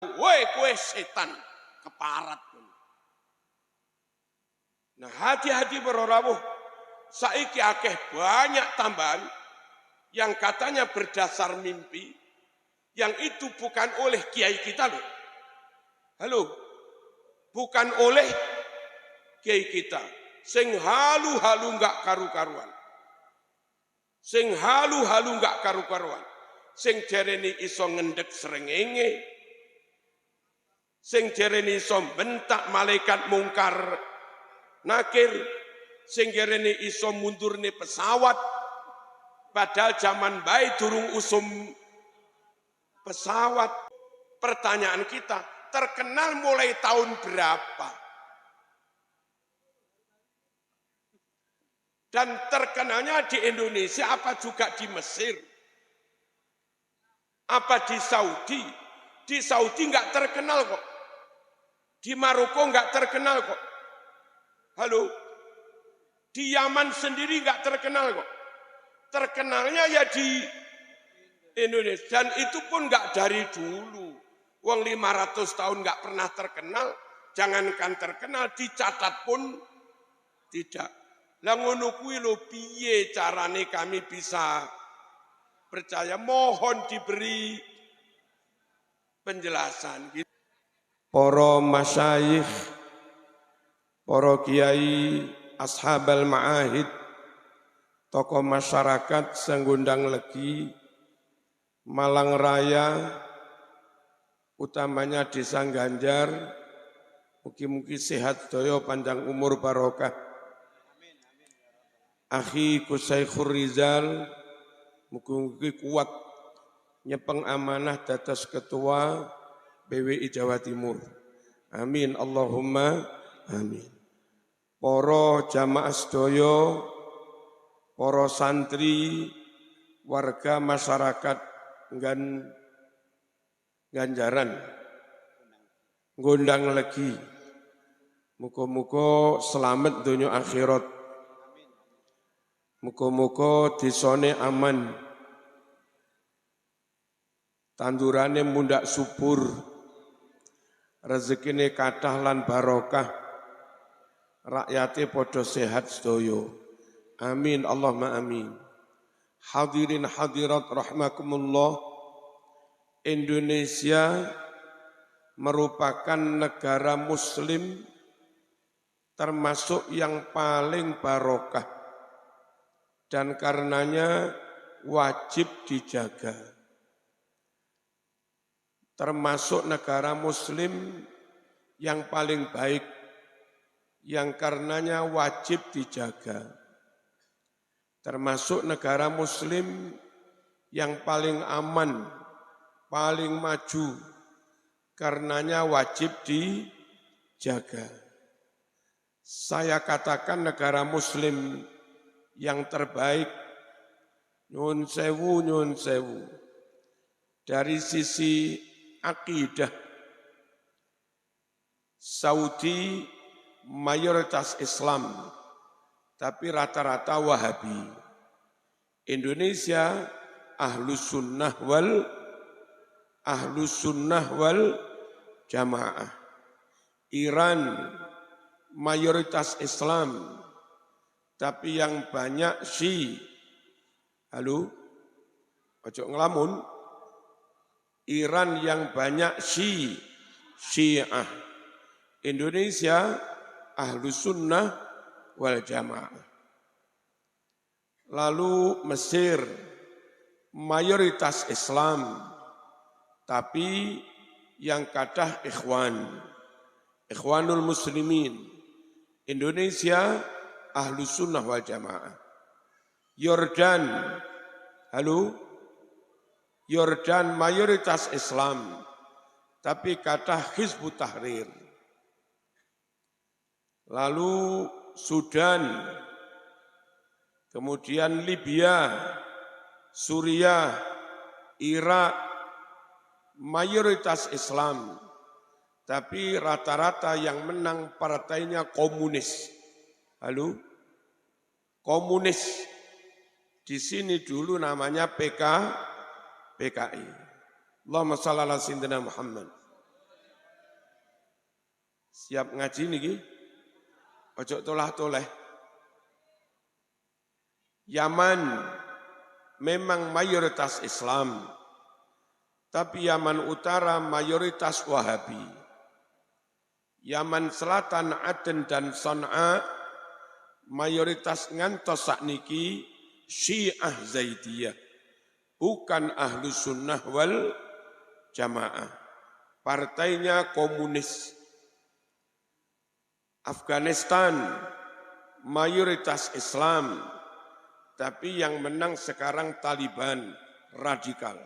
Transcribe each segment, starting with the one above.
Woi kue setan keparat. Nah hati-hati para rawuh, saiki akeh banyak tambahan yang katanya berdasar mimpi, yang itu bukan oleh kiai kita loh. Halo, bukan oleh kiai kita. Sing halu-halu enggak karu-karuan. Sing halu-halu enggak karu-karuan. Sing jereni iso ngendek srengenge. Sing jereni iso bentak malaikat mungkar nakir. Sing jereni iso mundurne pesawat. Padahal zaman baik durung usum pesawat. Pertanyaan kita, terkenal mulai tahun berapa? Dan terkenalnya di Indonesia apa juga di Mesir? Apa di Saudi? Di Saudi enggak terkenal kok. Di Maroko enggak terkenal kok. Halo? Di Yaman sendiri enggak terkenal kok. Terkenalnya ya di Indonesia. Dan itu pun enggak dari dulu. Wong 500 tahun enggak pernah terkenal. Jangankan terkenal, dicatat pun tidak. Lah ngono kuwi lho piye carane kami bisa percaya, mohon diberi penjelasan. Para masyayikh, para kiai, ashabal ma'ahid, tokoh masyarakat Senggundang Legi, Malang Raya, utamanya Desa Ganjar, mugi-mugi sehat sedaya, panjang umur barokah. Akhi Kusaikhur Rizal, mugi-mugi kuat nyepeng amanah dados ketua BWI Jawa Timur. Amin Allahumma amin. Para jamaah sedaya, para santri, warga masyarakat Ganjaran, Gondang Legi, muga-muga selamat dunia akhirat. Muga-muga desane aman, tandurane mundak subur, rezekine kathah lan barokah, rakyate padha sehat sedaya. Amin Allahumma amin. Hadirin hadirat rahimakumullah, Indonesia merupakan negara muslim termasuk yang paling barokah. Dan karenanya wajib dijaga. Termasuk negara muslim yang paling baik, yang karenanya wajib dijaga. Termasuk negara muslim yang paling aman, paling maju, karenanya wajib dijaga. Saya katakan negara muslim yang terbaik, nyun sewu, dari sisi akidah. Saudi mayoritas Islam, tapi rata-rata Wahabi. Indonesia ahlus sunnah wal jamaah. Iran mayoritas Islam, tapi yang banyak Halo, ojo ngelamun. Iran yang banyak Syiah. Indonesia ahlus sunnah wal jamaah. Lalu Mesir mayoritas Islam, tapi yang kathah Ikhwanul Muslimin. Indonesia ahlus sunnah wal jamaah. Yordan, halo, Yordan mayoritas Islam, tapi kata Hizbut Tahrir. Lalu Sudan, kemudian Libya, Suriah, Irak, mayoritas Islam, tapi rata-rata yang menang partainya komunis. Halo? Komunis. Di sini dulu namanya PKI. Allahumma shalli ala sayyidina Muhammad. Siap ngaji niki? Ojo tolah-toleh. Yaman memang mayoritas Islam, tapi Yaman Utara mayoritas Wahabi. Yaman Selatan, Aden dan Son'a mayoritas ngantos sakniki Syiah Zaidiyah, bukan Ahlu Sunnah wal Jamaah. Partainya komunis. Afghanistan mayoritas Islam, tapi yang menang sekarang Taliban radikal.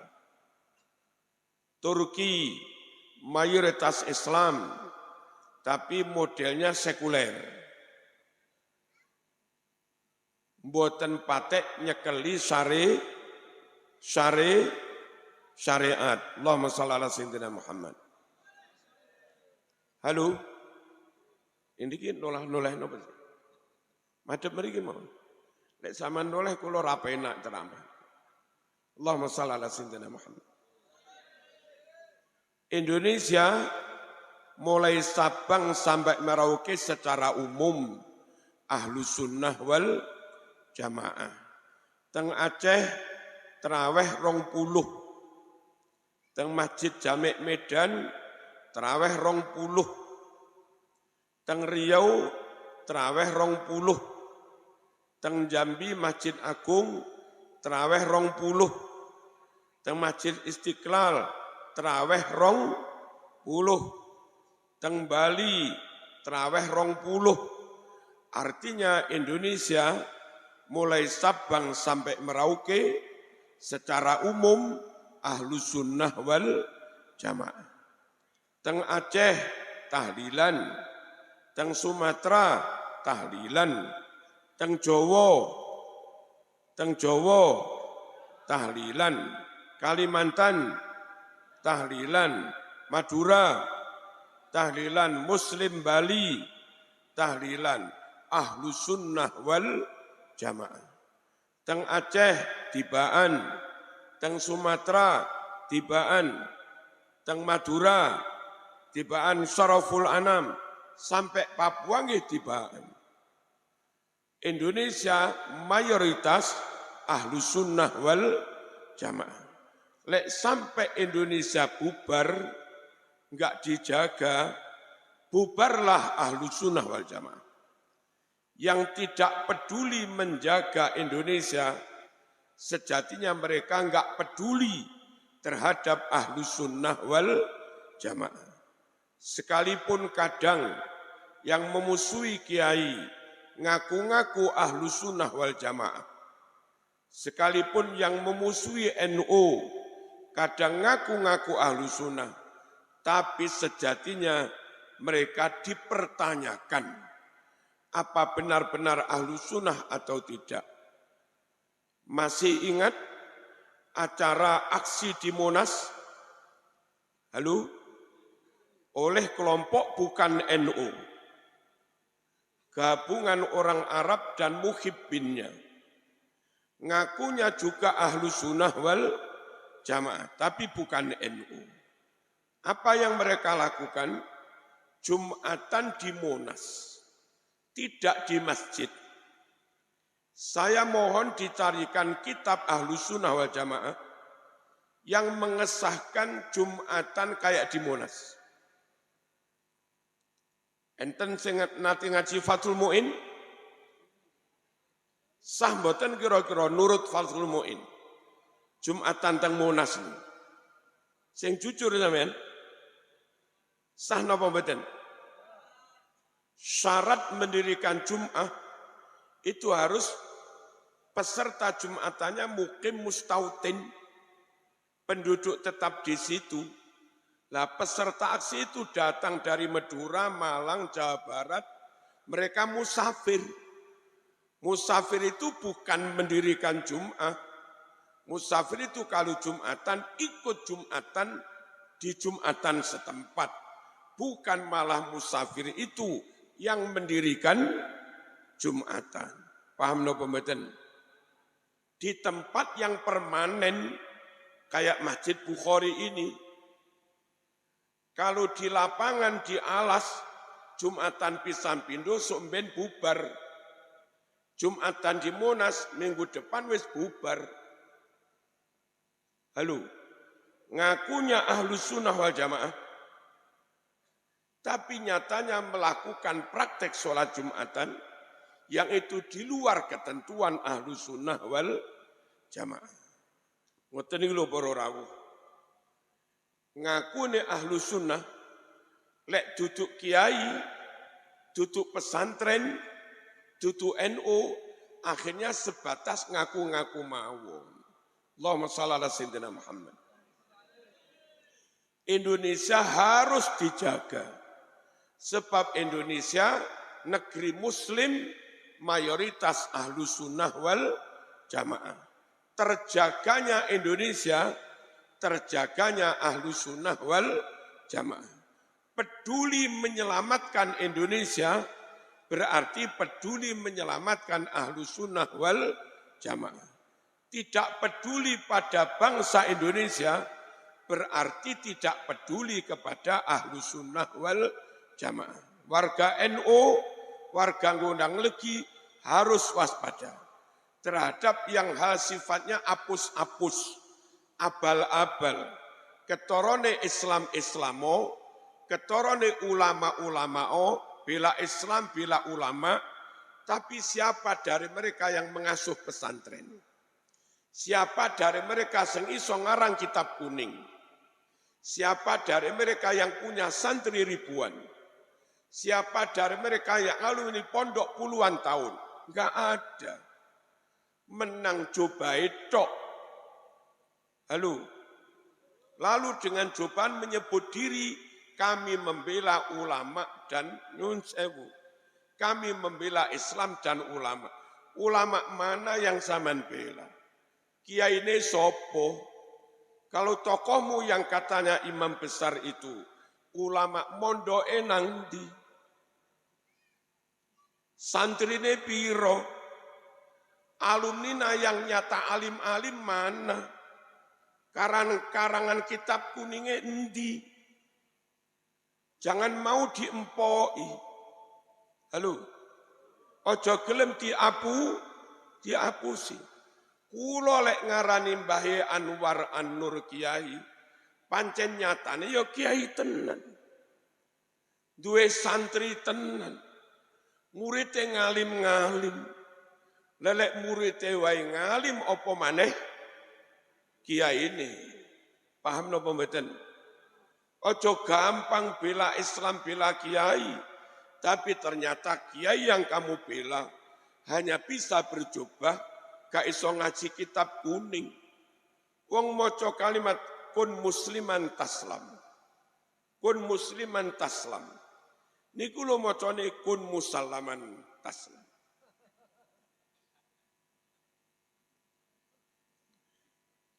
Turki mayoritas Islam, tapi modelnya sekuler. Mboten patek nyekeli syariat. Allahumma shalli ala sayyidina Muhammad. Halo. Ini ki nolah-nolah napa sih? Madhep mriki mau. Lek sampean noleh kula ra penak ceramah. Allahumma shalli ala sayyidina Muhammad. Indonesia mulai Sabang sampai Merauke secara umum Ahlu Sunnah wal Jamaah. Teng Aceh terawih 20. Teng Masjid Jami' Medan terawih 20. Teng Riau terawih 20. Teng Jambi Masjid Agung terawih 20. Teng Masjid Istiqlal terawih 20. Teng Bali terawih 20. Artinya Indonesia mulai Sabang sampai Merauke secara umum Ahlu Sunnah wal Jamaah. Teng Aceh tahlilan, teng Sumatera tahlilan, teng Jawa tahlilan, Kalimantan tahlilan, Madura tahlilan, Muslim Bali tahlilan, Ahlu Sunnah wal Jamaah. Teng Aceh tibaan, teng Sumatera tibaan, teng Madura tibaan Syaraful Anam, sampai Papua nggih tibaan. Indonesia mayoritas Ahlu Sunnah wal Jamaah. Lek sampai Indonesia bubar, enggak dijaga, bubarlah Ahlu Sunnah wal Jamaah. Yang tidak peduli menjaga Indonesia, sejatinya mereka enggak peduli terhadap Ahlu Sunnah wal Jamaah. Sekalipun kadang yang memusuhi kiai ngaku-ngaku Ahlu Sunnah wal Jamaah. Sekalipun yang memusuhi NU kadang ngaku-ngaku Ahlu Sunnah, tapi sejatinya mereka dipertanyakan apa benar-benar Ahlu Sunnah atau tidak. Masih ingat acara aksi di Monas? Halo? Oleh kelompok bukan NU, gabungan orang Arab dan muhibbinnya. Ngakunya juga Ahlu Sunnah wal Jamaah, tapi bukan NU. Apa yang mereka lakukan? Jumatan di Monas, tidak di masjid. Saya mohon dicarikan kitab Ahlu Sunnah wal Jamaah yang mengesahkan Jumatan kayak di Monas. Enten sing nate ngaji Fathul Mu'in, sah mboten kira-kira nurut Fathul Mu'in Jumatan teng Monas ini. Sing jujur sampean, sah napa mboten? Syarat mendirikan Jum'ah itu harus peserta Jumatannya mukim mustautin, penduduk tetap di situ. Lah peserta aksi itu datang dari Madura, Malang, Jawa Barat, mereka musafir. Musafir itu bukan mendirikan Jum'ah. Musafir itu kalau Jumatan, ikut Jumatan di Jumatan setempat. Bukan malah musafir itu yang mendirikan Jumatan. Paham no pembetan? Di tempat yang permanen, kayak Masjid Bukhari ini, kalau di lapangan, di alas, Jumatan pisan pindo somben bubar. Jumatan di Monas minggu depan wis bubar. Halo, ngakunya Ahlus Sunnah wal Jamaah, tapi nyatanya melakukan praktek sholat Jumatan yang itu di luar ketentuan Ahlus Sunnah wal Jamaah. Ngoten iki lho para rawuh. Ngakune Ahlus Sunnah lek duduk kiai, duduk pesantren, duduk NU, akhirnya sebatas ngaku-ngaku mawon. Allahumma shalli ala sayyidina Muhammad. Indonesia harus dijaga. Sebab Indonesia negeri muslim mayoritas Ahlus Sunnah wal Jamaah. Terjaganya Indonesia, terjaganya Ahlus Sunnah wal Jamaah. Peduli menyelamatkan Indonesia berarti peduli menyelamatkan Ahlus Sunnah wal Jamaah. Tidak peduli pada bangsa Indonesia berarti tidak peduli kepada Ahlus Sunnah wal Jamaah. Warga NU, warga Gondang Legi harus waspada terhadap yang hal sifatnya apus-apus, abal-abal, ketorone Islam-Islamo, ketorone ulama-ulamao, bela Islam, bela ulama, tapi siapa dari mereka yang mengasuh pesantren? Siapa dari mereka yang iso ngarang kitab kuning? Siapa dari mereka yang punya santri ribuan? Siapa dari mereka yang alumni pondok puluhan tahun? Enggak ada. Menang coba tok. Halo. Lalu dengan cobaan menyebut diri, kami membela ulama dan nyun sewu. Kami membela Islam dan ulama. Ulama mana yang sampean bela? Kiai ini sopo? Kalau tokohmu yang katanya imam besar itu, ulama mondo enang di. Santrine piro? Alumnina yang nyata alim-alim mana? Karangan kitab kuningnya endi? Jangan mau diempoi. Halo, ojo gelem diapusi. Kulo lek ngarani Mbah Anwar An-Nur Kiai, pancen nyatane ya kiai tenan. Duwe santri tenan. Muridé ngalim-ngalim. Lelek muridé wae ngalim apa maneh kiai ini. Paham napa mboten? Ojo gampang bela Islam, bela kiai. Tapi ternyata kiai yang kamu bela hanya bisa berjubah, gak iso ngaji kitab kuning. Wong maca kalimat kun musliman taslam. Kun musliman taslam. Niku lho macane kun musallaman taslam.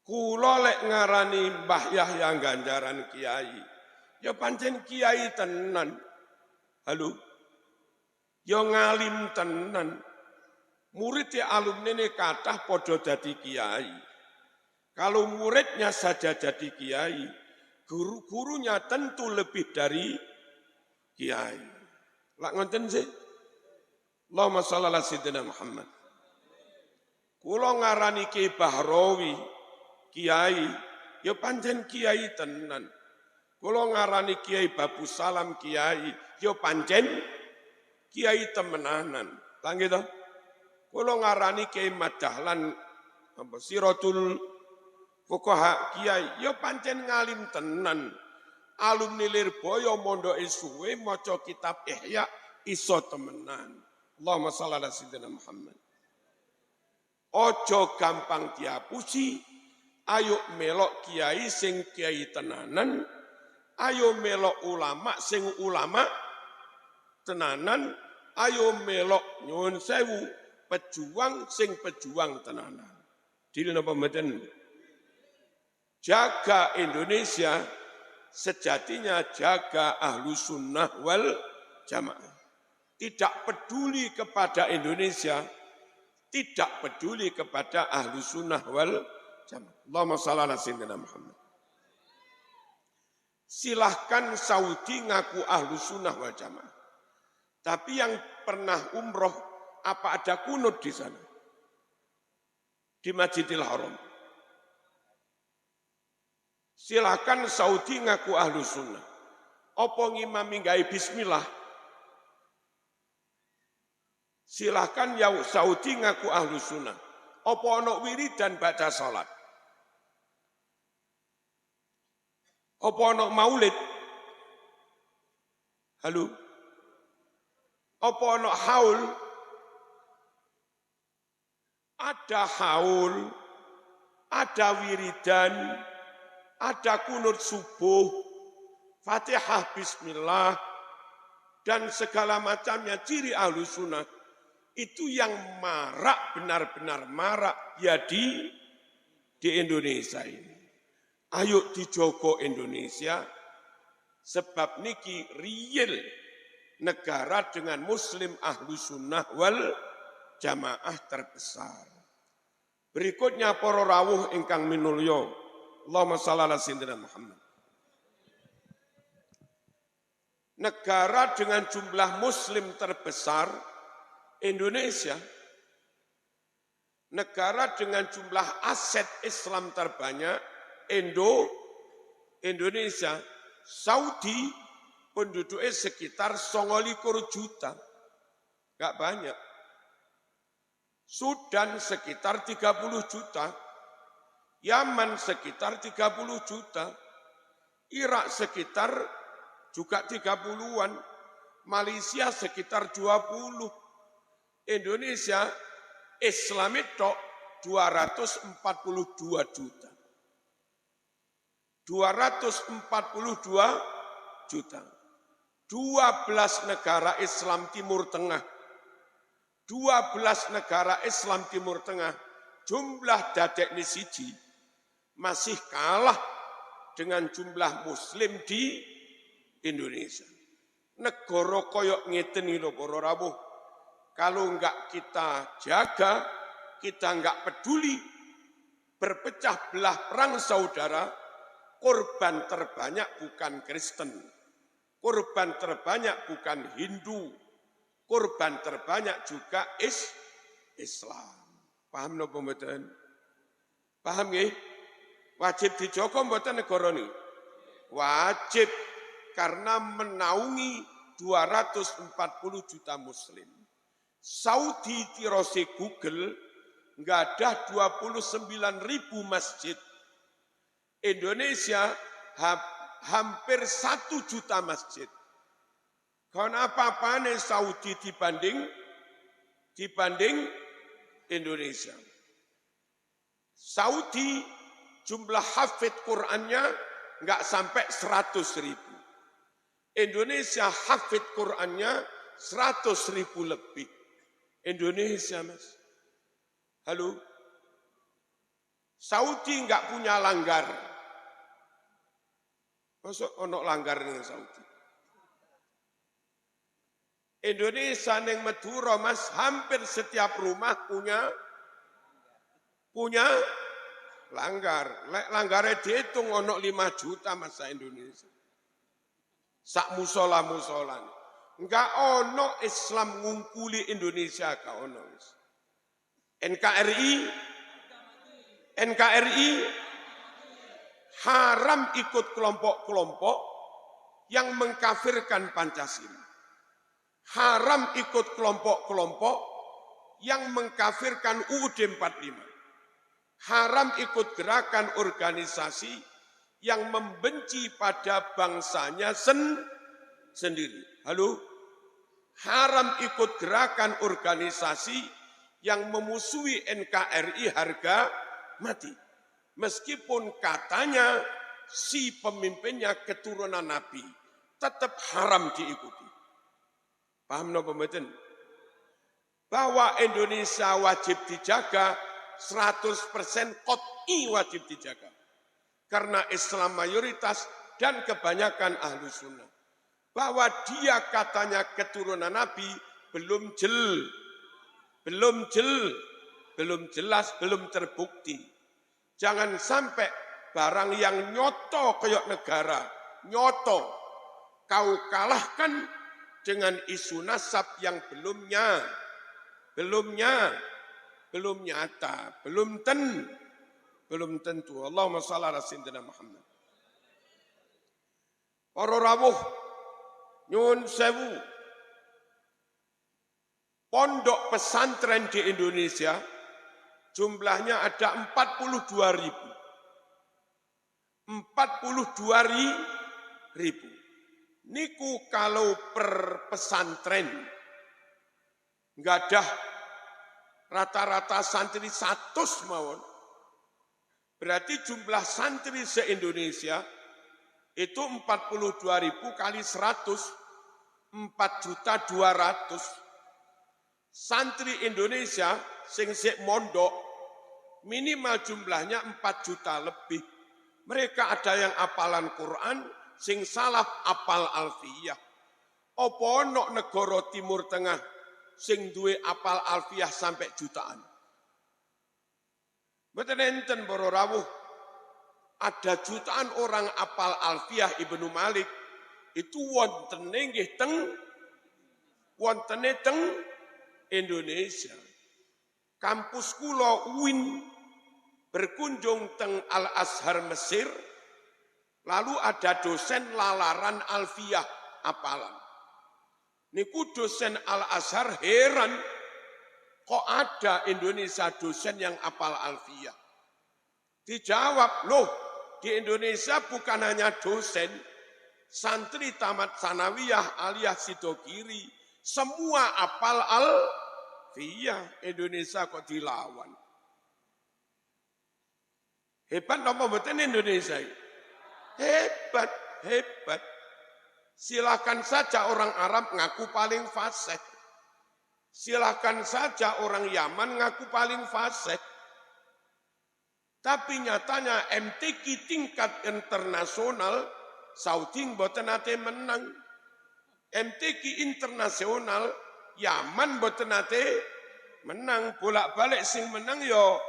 Kula lek ngarani Mbah Yahya Ganjaran kiai, ya pancen kiai tenan. Halo. Ya ngalim tenan. Murid alumni ini kathah padha dadi kiai. Kalau muridnya saja jadi kiai, guru-gurunya tentu lebih dari kiai. Lak ngoten sih. Allahumma shalli ala sayyidina Muhammad. Kula ngarani Ki Bahrawi kiai, ya pancen kiai tenan. Kula ngarani Kiai Babu Salam kiai, ya pancen kiai temenanan. Lah gitu. Kula ngarani Kiai Madahlan Siratul Fuqaha kiai, ya pancen ngalim tenan. Alumni Lirboyo mondoke suwe maca kitab Ihya iso temenan. Allahumma shalli ala sayyidina Muhammad. Ojo gampang diapusi, ayo melok kiai sing kiai tenanan, ayo melok ulama sing ulama tenanan, ayo melok nyuwun sewu pejuang sing pejuang tenanan. Dili napa mboten? Jaga Indonesia sejatinya jaga Ahlus Sunnah wal Jamaah. Tidak peduli kepada Indonesia, tidak peduli kepada Ahlus Sunnah wal Jamaah. Allahumma shalli ala sayyidina Muhammad. Silahkan Saudi ngaku Ahlus Sunnah wal Jamaah. Tapi yang pernah umroh, apa ada kunut di sana? Di Masjidil Haram. Silakan Saudi ngaku ahlu sunnah. Apa ngimami gawe bismillah? Silakan ya Saudi ngaku ahlu sunnah. Apa ana wiridan baca salat? Apa ana maulid? Halo? Apa ana haul? Ada haul, ada wiridan, ada kunut subuh, Fatihah bismillah, dan segala macamnya ciri ahlu sunnah. Itu yang marak, benar-benar marak ya di Indonesia ini. Ayo dijogo Indonesia, sebab niki real negara dengan muslim ahlu sunnah wal jamaah terbesar. Berikutnya para rawuh ingkang minulya. Allahumma shalli ala sayyidina Muhammad. Negara dengan jumlah muslim terbesar Indonesia. Negara dengan jumlah aset Islam terbanyak Indonesia. Saudi penduduknya sekitar 29 juta. Enggak banyak. Sudan sekitar 30 juta, Yaman sekitar 30 juta, Irak sekitar juga 30-an, Malaysia sekitar 20, Indonesia Islam itu 242 juta. 242 juta. 12 negara Islam Timur Tengah. 12 negara Islam Timur Tengah, jumlah dadekne siji masih kalah dengan jumlah muslim di Indonesia. Negara koyok ngeten iki lho para rawuh. Kalau enggak kita jaga, kita enggak peduli, berpecah belah perang saudara, korban terbanyak bukan Kristen, korban terbanyak bukan Hindu, korban terbanyak juga Islam. Paham napa mboten? Paham nggih? Wajib dijogo mboten negara niki? Wajib, karena menaungi 240 juta muslim. Saudi tirose Google enggak ada 29.000 masjid. Indonesia hampir 1 juta masjid. Karena apa-apanya Saudi dibanding Indonesia. Saudi jumlah hafid Qur'annya enggak sampai 100.000. Indonesia hafid Qur'annya 100.000 lebih. Indonesia, Mas. Halo? Saudi enggak punya langgar. Masuk ono langgar ning Saudi. Indonesia neng Madura, Mas, hampir setiap rumah punya langgar. Langgare dihitung ono 5 juta masa Indonesia. Sak musola-musolan. Enggak ono Islam ngungkuli Indonesia ka ono. NKRI haram ikut kelompok-kelompok yang mengkafirkan Pancasila. Haram ikut kelompok-kelompok yang mengkafirkan UUD 45. Haram ikut gerakan organisasi yang membenci pada bangsanya sendiri. Halo? Haram ikut gerakan organisasi yang memusuhi NKRI harga mati. Meskipun katanya si pemimpinnya keturunan Nabi, tetap haram diikuti. Paham napa mboten? Bahwa Indonesia wajib dijaga 100% qot'i wajib dijaga. Karena Islam mayoritas dan kebanyakan ahlu sunnah. Bahwa dia katanya keturunan Nabi belum jelas, belum terbukti. Jangan sampai barang yang nyoto kayak negara, nyoto, kau kalahkan dengan isu nasab yang belum nyata, belum tentu. Allahumma shalli ala sayyidina Muhammad. Para rawuh nyuwun sewu. Pondok pesantren di Indonesia jumlahnya ada 42.000. 42.000. Niku kalau per pesantren nggak ada rata-rata santri 100 mawon. Berarti jumlah santri se-Indonesia itu 42.000 kali 100, 4.200.000. Santri Indonesia sing sik mondok minimal jumlahnya 4 juta lebih. Mereka ada yang apalan Quran, sing salaf apal alfiyah. Apa ana negara Timur Tengah sing duwe apal alfiyah sampai jutaan? Mboten enten para rawuh. Ada jutaan orang apal alfiyah Ibnu Malik itu wontene nggih teng Indonesia. Kampus kula UIN berkunjung teng Al-Azhar Mesir, lalu ada dosen lalaran alfiyah apalan. Niku dosen Al-Azhar heran, kok ada Indonesia dosen yang apal alfiyah. Dijawab, loh di Indonesia bukan hanya dosen, santri tamat sanawiyah alias sidokiri, semua apal alfiyah. Indonesia kok dilawan. Hebat apa mboten Indonesia? Hebat. Silakan saja orang Arab ngaku paling fasih. Silakan saja orang Yaman ngaku paling fasih. Tapi nyatanya MTQ tingkat internasional Saudi mboten nate menang. MTQ internasional Yaman mboten nate menang. Bolak-balik sing menang yo.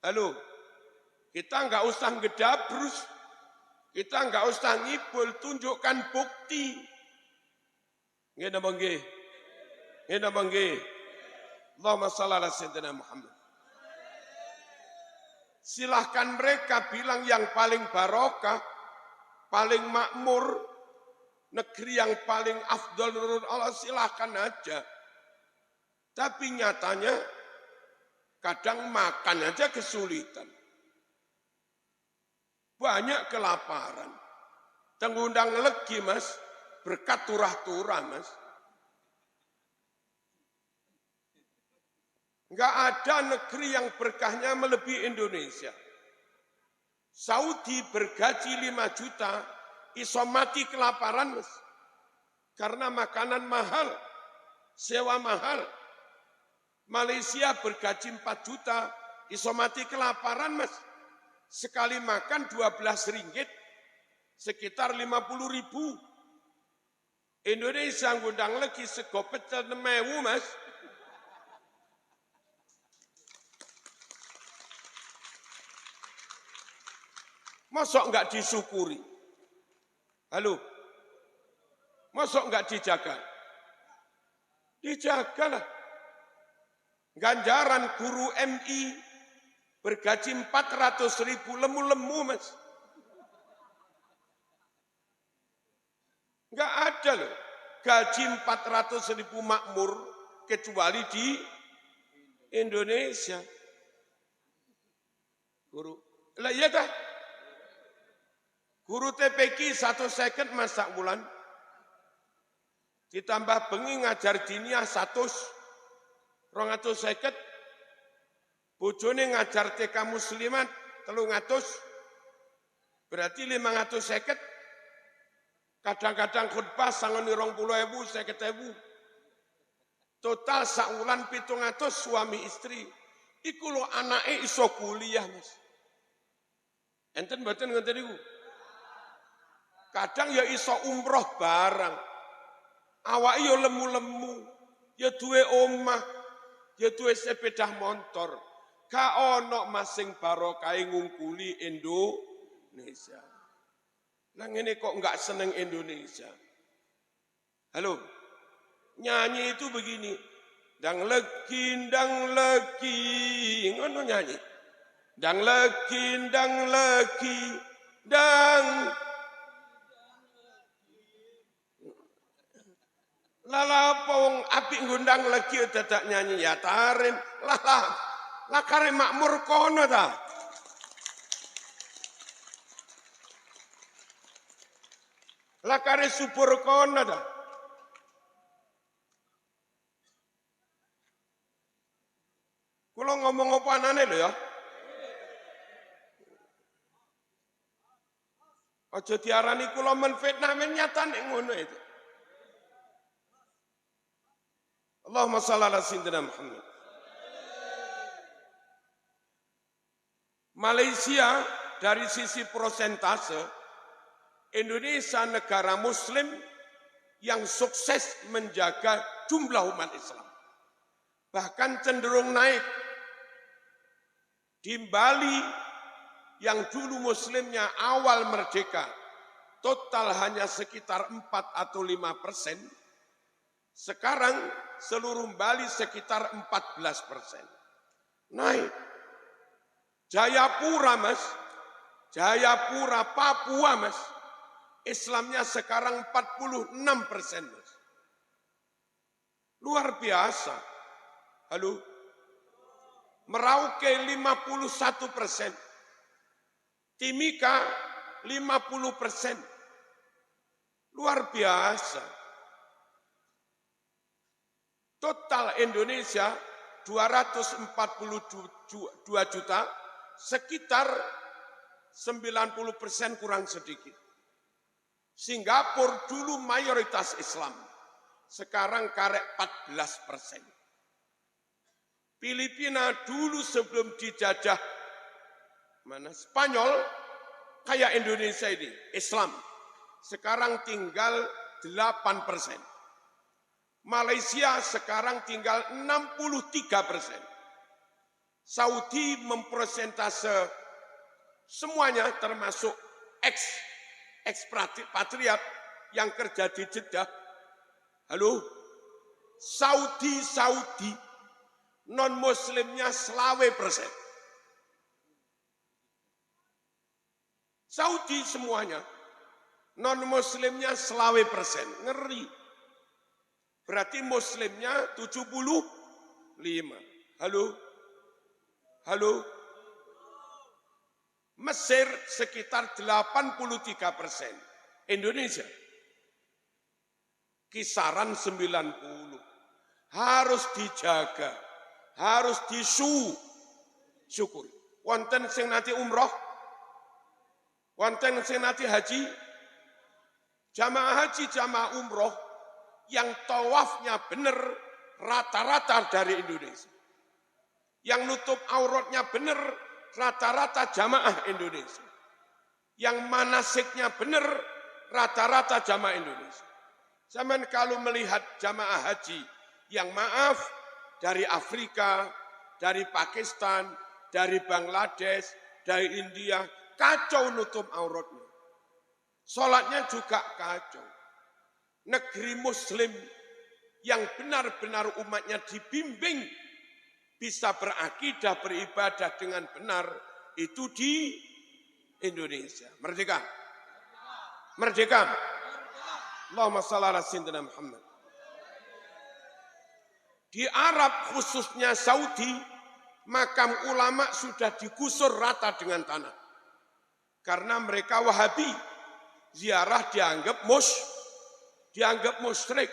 Halo, kita enggak usah ngedabrus, kita enggak usah ngibul, tunjukkan bukti. Nggih napa nggih? Nggih napa nggih? Allahumma shalli ala sayyidina Muhammad. Silahkan mereka bilang yang paling barokah, paling makmur, negeri yang paling afdal menurut Allah, silahkan aja. Tapi nyatanya kadang makan aja kesulitan. Banyak kelaparan. Tengundang legi mas, berkat turah-turah mas. Enggak ada negeri yang berkahnya melebihi Indonesia. Saudi bergaji 5 juta, iso mati kelaparan mas. Karena makanan mahal, sewa mahal. Malaysia bergaji 4 juta, iso mati kelaparan mas. Sekali makan 12 ringgit, sekitar 50.000. Indonesia ngundang lagi sego pecel 6.000 mas. Mosok enggak disyukuri? Halo? Mosok enggak dijaga? Dijagalah. Ganjaran guru MI bergaji 400.000 lemu-lemu mas. Enggak ada loh. Gaji 400.000 makmur kecuali di Indonesia. Guru. Lah iya dah. Guru TPQ 1 masak bulan. Ditambah bengi ngajar diniyah 250. Bojone ngajar TK muslimat 300. Berarti 550. Kadang-kadang khutbah sangoni 20.000, 50.000. Total sakulan 700 suami istri. Iku lo anake iso kuliah mas. Enten mboten ngoten niku. Kadang ya iso umroh barang. Awake ya lemu-lemu, ya duwe omah, ya duwe sepeda motor. Ka ono masing barokah ngungkuli Indonesia. Lah ngene kok enggak seneng Indonesia. Halo, nyanyi itu begini. Dang legi, ngono nyanyi. Dang legi, dang. Lala pong api ngundang lagi dadak nyanyi ya tarim. Lah kare makmur kono ta. Lah kare subur kono ta. Kula ngomong apa anane lho ya. Aja diarani kula menfitnah men nyatane ngono itu. Allahumma shalli ala sayyidina Muhammad. Malaysia dari sisi persentase Indonesia negara muslim yang sukses menjaga jumlah umat Islam. Bahkan cenderung naik. Di Bali yang dulu muslimnya awal merdeka, total hanya sekitar 4 atau 5%. Sekarang seluruh Bali sekitar 14%. Naik. Jayapura mas, Jayapura, Papua mas, Islamnya sekarang 46% mas. Luar biasa. Halo. Merauke 51%. Timika 50%. Luar biasa. Total Indonesia 242 juta, sekitar 90% kurang sedikit. Singapura dulu mayoritas Islam, sekarang karek 14%. Filipina dulu sebelum dijajah Spanyol, kayak Indonesia ini, Islam. Sekarang tinggal 8%. Malaysia sekarang tinggal 63%. Saudi mempresentase semuanya termasuk ekspatriat yang kerja di Jeddah. Halo, Saudi non muslimnya 20%. Saudi semuanya non muslimnya 20%. Ngeri. Berarti muslimnya 75. Halo. Mesir sekitar 83%. Indonesia kisaran 90. Harus dijaga, harus disyukuri. Wonten sing nate umroh, wonten sing nate haji, jamaah haji, jamaah umroh yang tawafnya benar rata-rata dari Indonesia. Yang nutup auratnya benar rata-rata jamaah Indonesia. Yang manasiknya benar rata-rata jamaah Indonesia. Zaman kalau melihat jamaah haji yang maaf dari Afrika, dari Pakistan, dari Bangladesh, dari India, kacau nutup auratnya. Sholatnya juga kacau. Negeri muslim yang benar-benar umatnya dibimbing bisa berakidah, beribadah dengan benar, itu di Indonesia. Merdeka. Merdeka. Allahumma shalli ala sayyidina Muhammad. Di Arab khususnya Saudi, makam ulama sudah digusur rata dengan tanah. Karena mereka Wahabi, ziarah dianggap musyrik.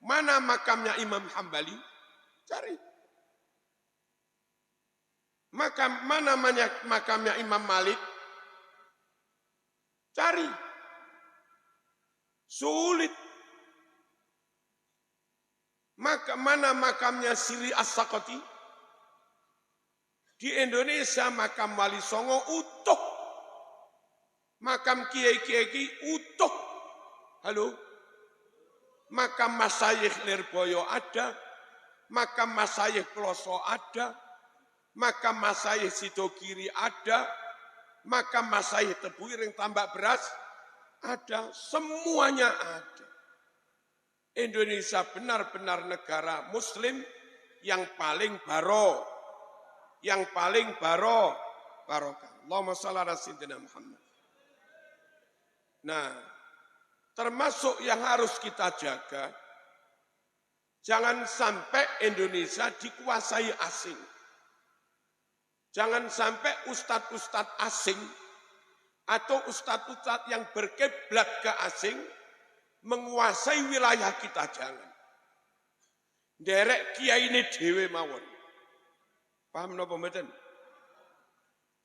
Mana makamnya Imam Hambali? Cari. Mana makamnya Imam Malik? Cari. Sulit. Mana makamnya Siri As-Sakoti? Di Indonesia makam Wali Songo utuh. Makam kiai-kiai utuh. Halo? Makam Masyayikh Lirboyo ada. Makam Masyayikh Kloso ada. Makam Masyayikh Sidogiri ada. Makam Masyayikh Tebuireng Tambak Beras ada. Semuanya ada. Indonesia benar-benar negara muslim yang paling barokah. Allahumma shalli ala sayyidina Muhammad. Nah, termasuk yang harus kita jaga, jangan sampai Indonesia dikuasai asing. Jangan sampai ustadz-ustadz asing atau ustadz-ustadz yang berkiblat ke asing menguasai wilayah kita, jangan. Derek kiai ini dewe mawon. Paham napa mboten?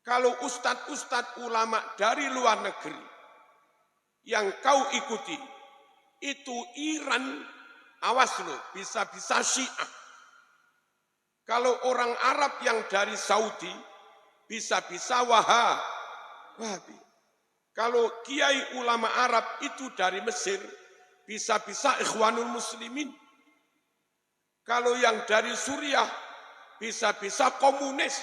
Kalau ustadz-ustadz ulama dari luar negeri yang kau ikuti, itu Iran, awas loh, bisa-bisa Syiah. Kalau orang Arab yang dari Saudi, bisa-bisa Wahabi. Kalau kiai ulama Arab itu dari Mesir, bisa-bisa Ikhwanul Muslimin. Kalau yang dari Suriah, bisa-bisa komunis.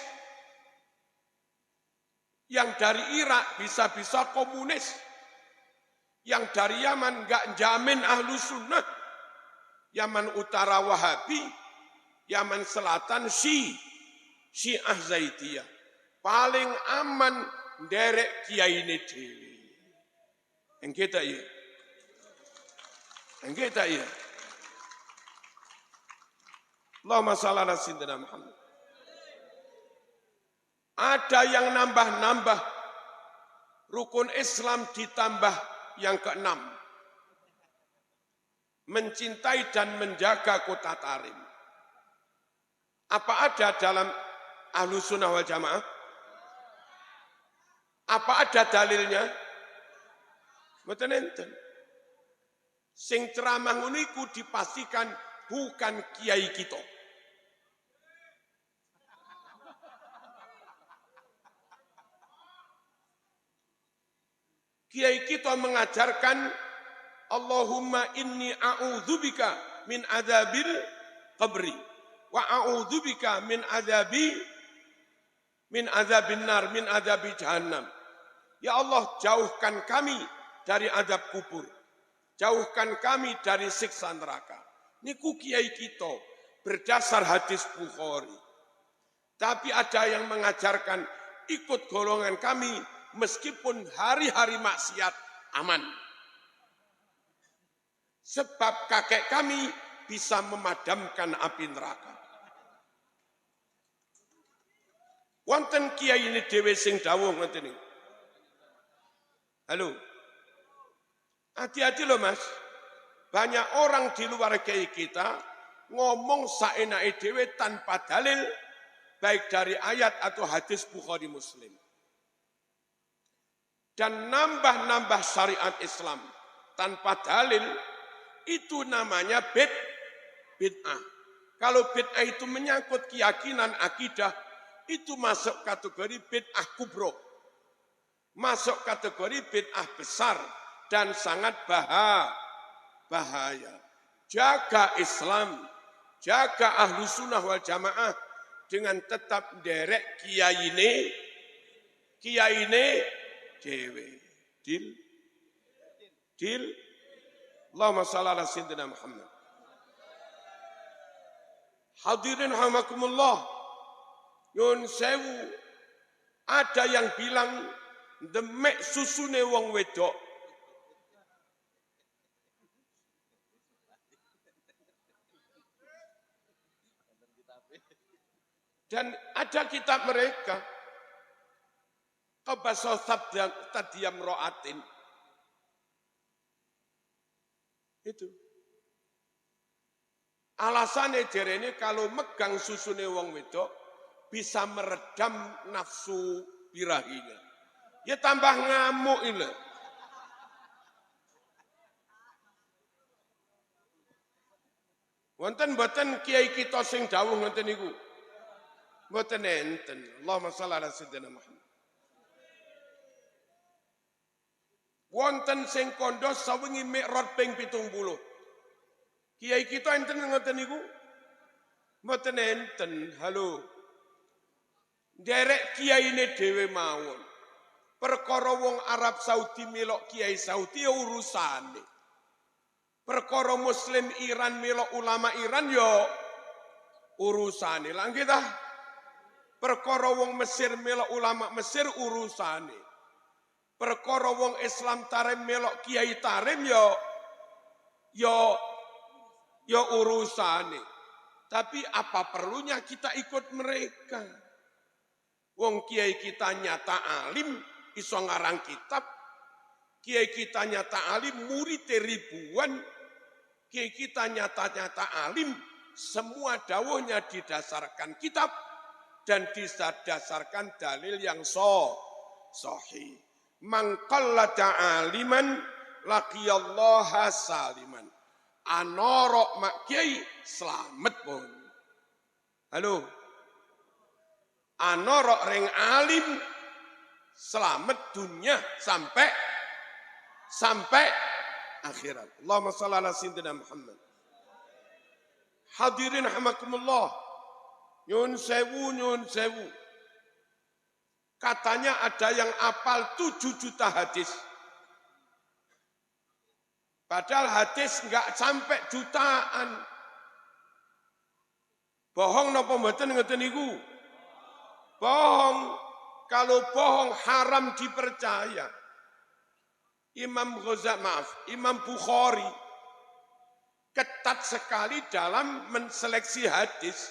Yang dari Irak, bisa-bisa komunis. Yang dari Yaman enggak jamin ahlu sunnah. Yaman Utara Wahabi, Yaman Selatan Syiah Zaidiyah. Paling aman derek kiai ini dewi. Yang kita iya. Allahumma shalli ala sayyidina Muhammad. Ada yang nambah-nambah rukun Islam ditambah yang keenam. Mencintai dan menjaga kota Tarim. Apa ada dalam Ahlus Sunnah wal Jamaah? Apa ada dalilnya? Mboten enten. Sing ceramah uniku dipastikan bukan kiai kita. Kiai kita mengajarkan Allahumma inni a'udzubika min adzabil qabri wa a'udzubika min adzabin nar, min adzabi jahannam. Ya Allah, jauhkan kami dari azab kubur. Jauhkan kami dari siksa neraka. Niku kiai kita berdasar hadis Bukhari. Tapi ada yang mengajarkan ikut golongan kami meskipun hari-hari maksiat aman. Sebab kakek kami bisa memadamkan api neraka. Wonten kiai ini dhewe sing dawuh ngoten niku. Halo. Hati-hati loh Mas. Banyak orang di luar kiai kita ngomong saenake dhewe tanpa dalil baik dari ayat atau hadis Bukhari Muslim. Dan nambah-nambah syariat Islam tanpa dalil, itu namanya bid'ah. Kalau bid'ah itu menyangkut keyakinan akidah, itu masuk kategori bid'ah kubro. Masuk kategori bid'ah besar dan sangat bahaya. Jaga Islam, jaga ahlu sunnah wal jamaah dengan tetap derek kiai ini dewe. Dil. Allahumma shalli ala sayyidina Muhammad. Hadirin rahimakumullah. Nyun sewu. Ada yang bilang demek susune wong wedok. Dan ada kitab mereka. Qabasah tadiyam ro'atin. Itu. Alasannya jarene kalau megang susune wong wedok bisa meredam nafsu birahinya. Ya tambah ngamuk ini. Wonten mboten kiai kita sing dawuh ngoten niku. Mboten enten. Allahumma shalli ala sayyidina Muhammad. Wonten sing kandha sawengi mikrot ping 70. Kiai kita enten ngoten niku? Mboten enten. Halo. Derek kiyaine dhewe mawon. Perkara wong Arab Saudi melok kiai Saudi ya urusane. Perkara muslim Iran melok ulama Iran yo urusane lah kita. Perkara wong Mesir melok ulama Mesir urusane. Perkara wong Islam Tarim melok kiai Tarim yo urusane. Tapi apa perlunya kita ikut mereka? Wong kiai kita nyata alim iso ngarang kitab. Kiai kita nyata alim murid ribuan. Kiai kita nyata-nyata alim semua dawuhnya didasarkan kitab dan didasarkan dalil yang sahih. Man qallada aliman laqiyallaha saliman. Anorok mak kiai selamat pun. Halo. Anorok ring alim selamat dunia sampai akhirat. Allahumma shalli ala sayyidina Muhammad. Hadirin rahimakumullah. Nyun sewu. Katanya ada yang apal 7 juta hadis. Padahal hadis enggak sampai jutaan. Bohong napa mboten ngoten niku? Bohong. Kalau bohong haram dipercaya. Imam Bukhari ketat sekali dalam menseleksi hadis.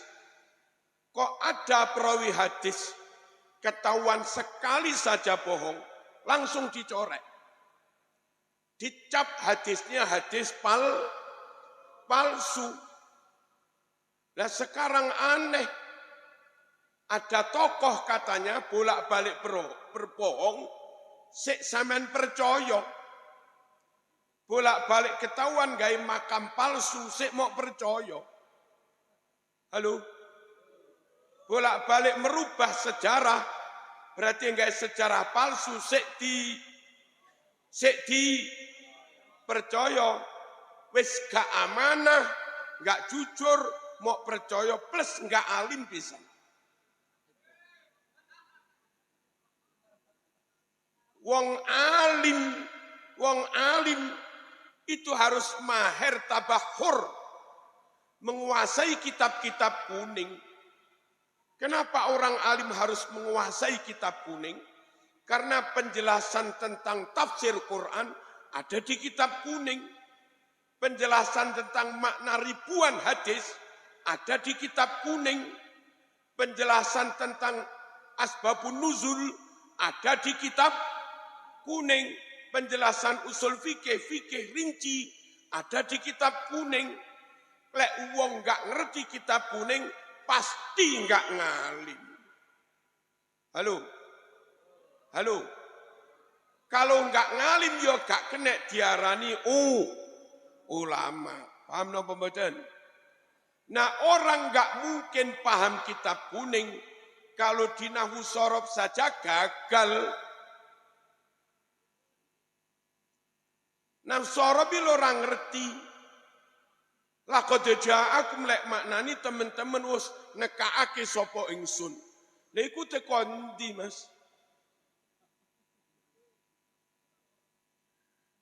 Kok ada perawi hadis ketahuan sekali saja bohong, langsung dicorek. Dicap hadisnya hadis palsu. Nah sekarang aneh, ada tokoh katanya bolak-balik berbohong, sik sampean percaya. Bolak-balik ketahuan gawe makam palsu, sik mau percaya. Halo? Bolak-balik merubah sejarah, berarti gawe sejarah palsu, sik di percaya. Wis gak amanah, gak jujur, mau percaya plus gak alim bisa. Wong alim itu harus mahir tabahur, menguasai kitab-kitab kuning. Kenapa orang alim harus menguasai kitab kuning? Karena penjelasan tentang tafsir Quran ada di kitab kuning. Penjelasan tentang makna ribuan hadis ada di kitab kuning. Penjelasan tentang asbabun nuzul ada di kitab kuning. Penjelasan usul fikih rinci ada di kitab kuning. Lek wong nggak ngerti kitab kuning pasti nggak ngalim. Halo. Kalau nggak ngalim yo gak kena diarani ulama. Paham napa mboten? Nah orang nggak mungkin paham kitab kuning kalau di nahwu sorof saja gagal. Nah sorof itu orang ngerti. Laqad ja'akum lek maknani teman-teman wis nekaake sapa ingsun. Lha iku teko ndi, Mas?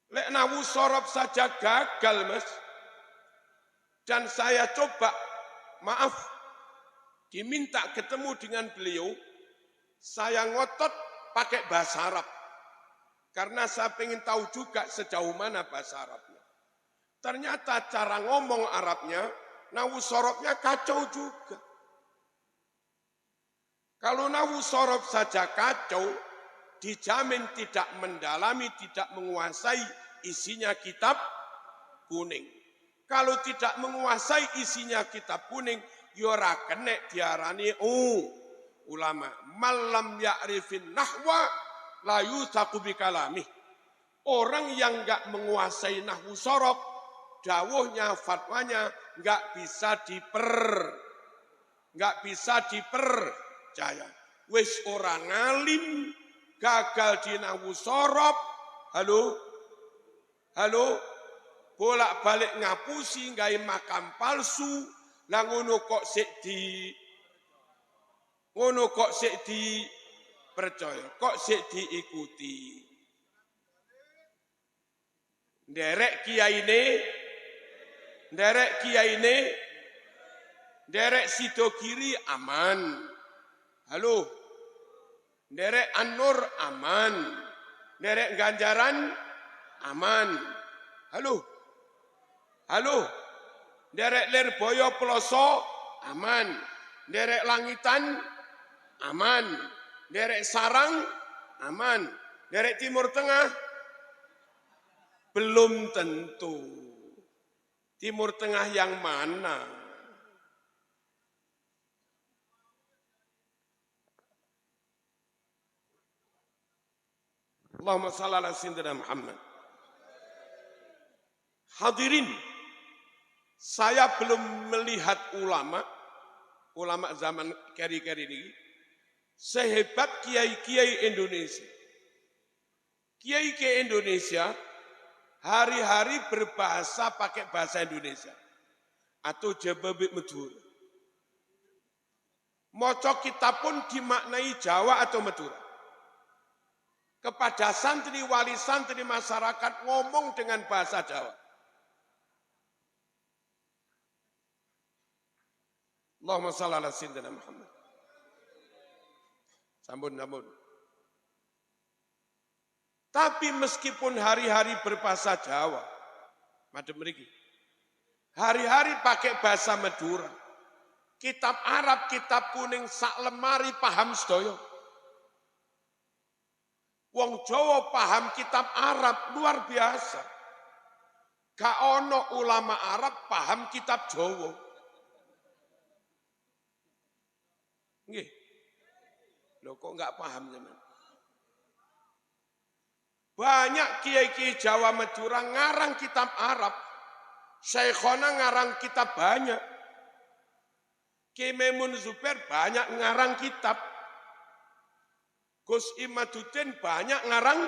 Lek nahwu sorof saja gagal, Mas. Dan saya coba, maaf, diminta ketemu dengan beliau, saya ngotot pakai bahasa Arab. Karena saya ingin tahu juga sejauh mana bahasa Arabnya. Ternyata cara ngomong Arabnya, nahwu sorofnya kacau juga. Kalau nahwu sorof saja kacau, dijamin tidak mendalami, tidak menguasai isinya kitab kuning. Kalau tidak menguasai isinya kitab kuning, yora kenek diarani ulama. Malam ya'rifin nahwa la yuthaku bikalami. Orang yang enggak menguasai nahwu sorof, dawuhnya, fatwanya enggak bisa dipercaya. Wis orang alim, gagal di nahwu sorof. Halo, bolak-balik ngapusi, gawe makam palsu, lah ngono kok sik percaya, kok sik diikuti. Nderek kiai ini Nderek kiyaine, nderek Sidogiri aman. Halo. Nderek An-Nur aman. Nderek Ganjaran aman. Halo. Halo. Nderek Lirboyo Ploso aman. Nderek Langitan aman. Nderek Sarang aman. Nderek Timur Tengah belum tentu. Timur Tengah yang mana? Allahumma shalli ala sayyidina Muhammad. Hadirin, saya belum melihat ulama zaman keri-keri ini sehebat kiai-kiai Indonesia. Kiai-kiai Indonesia hari-hari berbahasa pakai bahasa Indonesia atau Jababe Madura. Maca kitab pun dimaknai Jawa atau Madura. Kepada santri, wali santri, masyarakat ngomong dengan bahasa Jawa. Allahumma shalli ala sayyidina Muhammad. Sampun. Tapi meskipun hari-hari berbahasa Jawa, madem mriki. Hari-hari pakai bahasa Madura. Kitab Arab, kitab kuning sak lemari paham sedaya. Wong Jawa paham kitab Arab luar biasa. Gak ono ulama Arab paham kitab Jawa. Nggih. Loh kok enggak paham teman? Banyak kiai-kiai Jawa Madura ngarang kitab Arab. Syekhona ngarang kitab banyak. Kiai Maimun Zubair banyak ngarang kitab. Gus Imaduddin banyak ngarang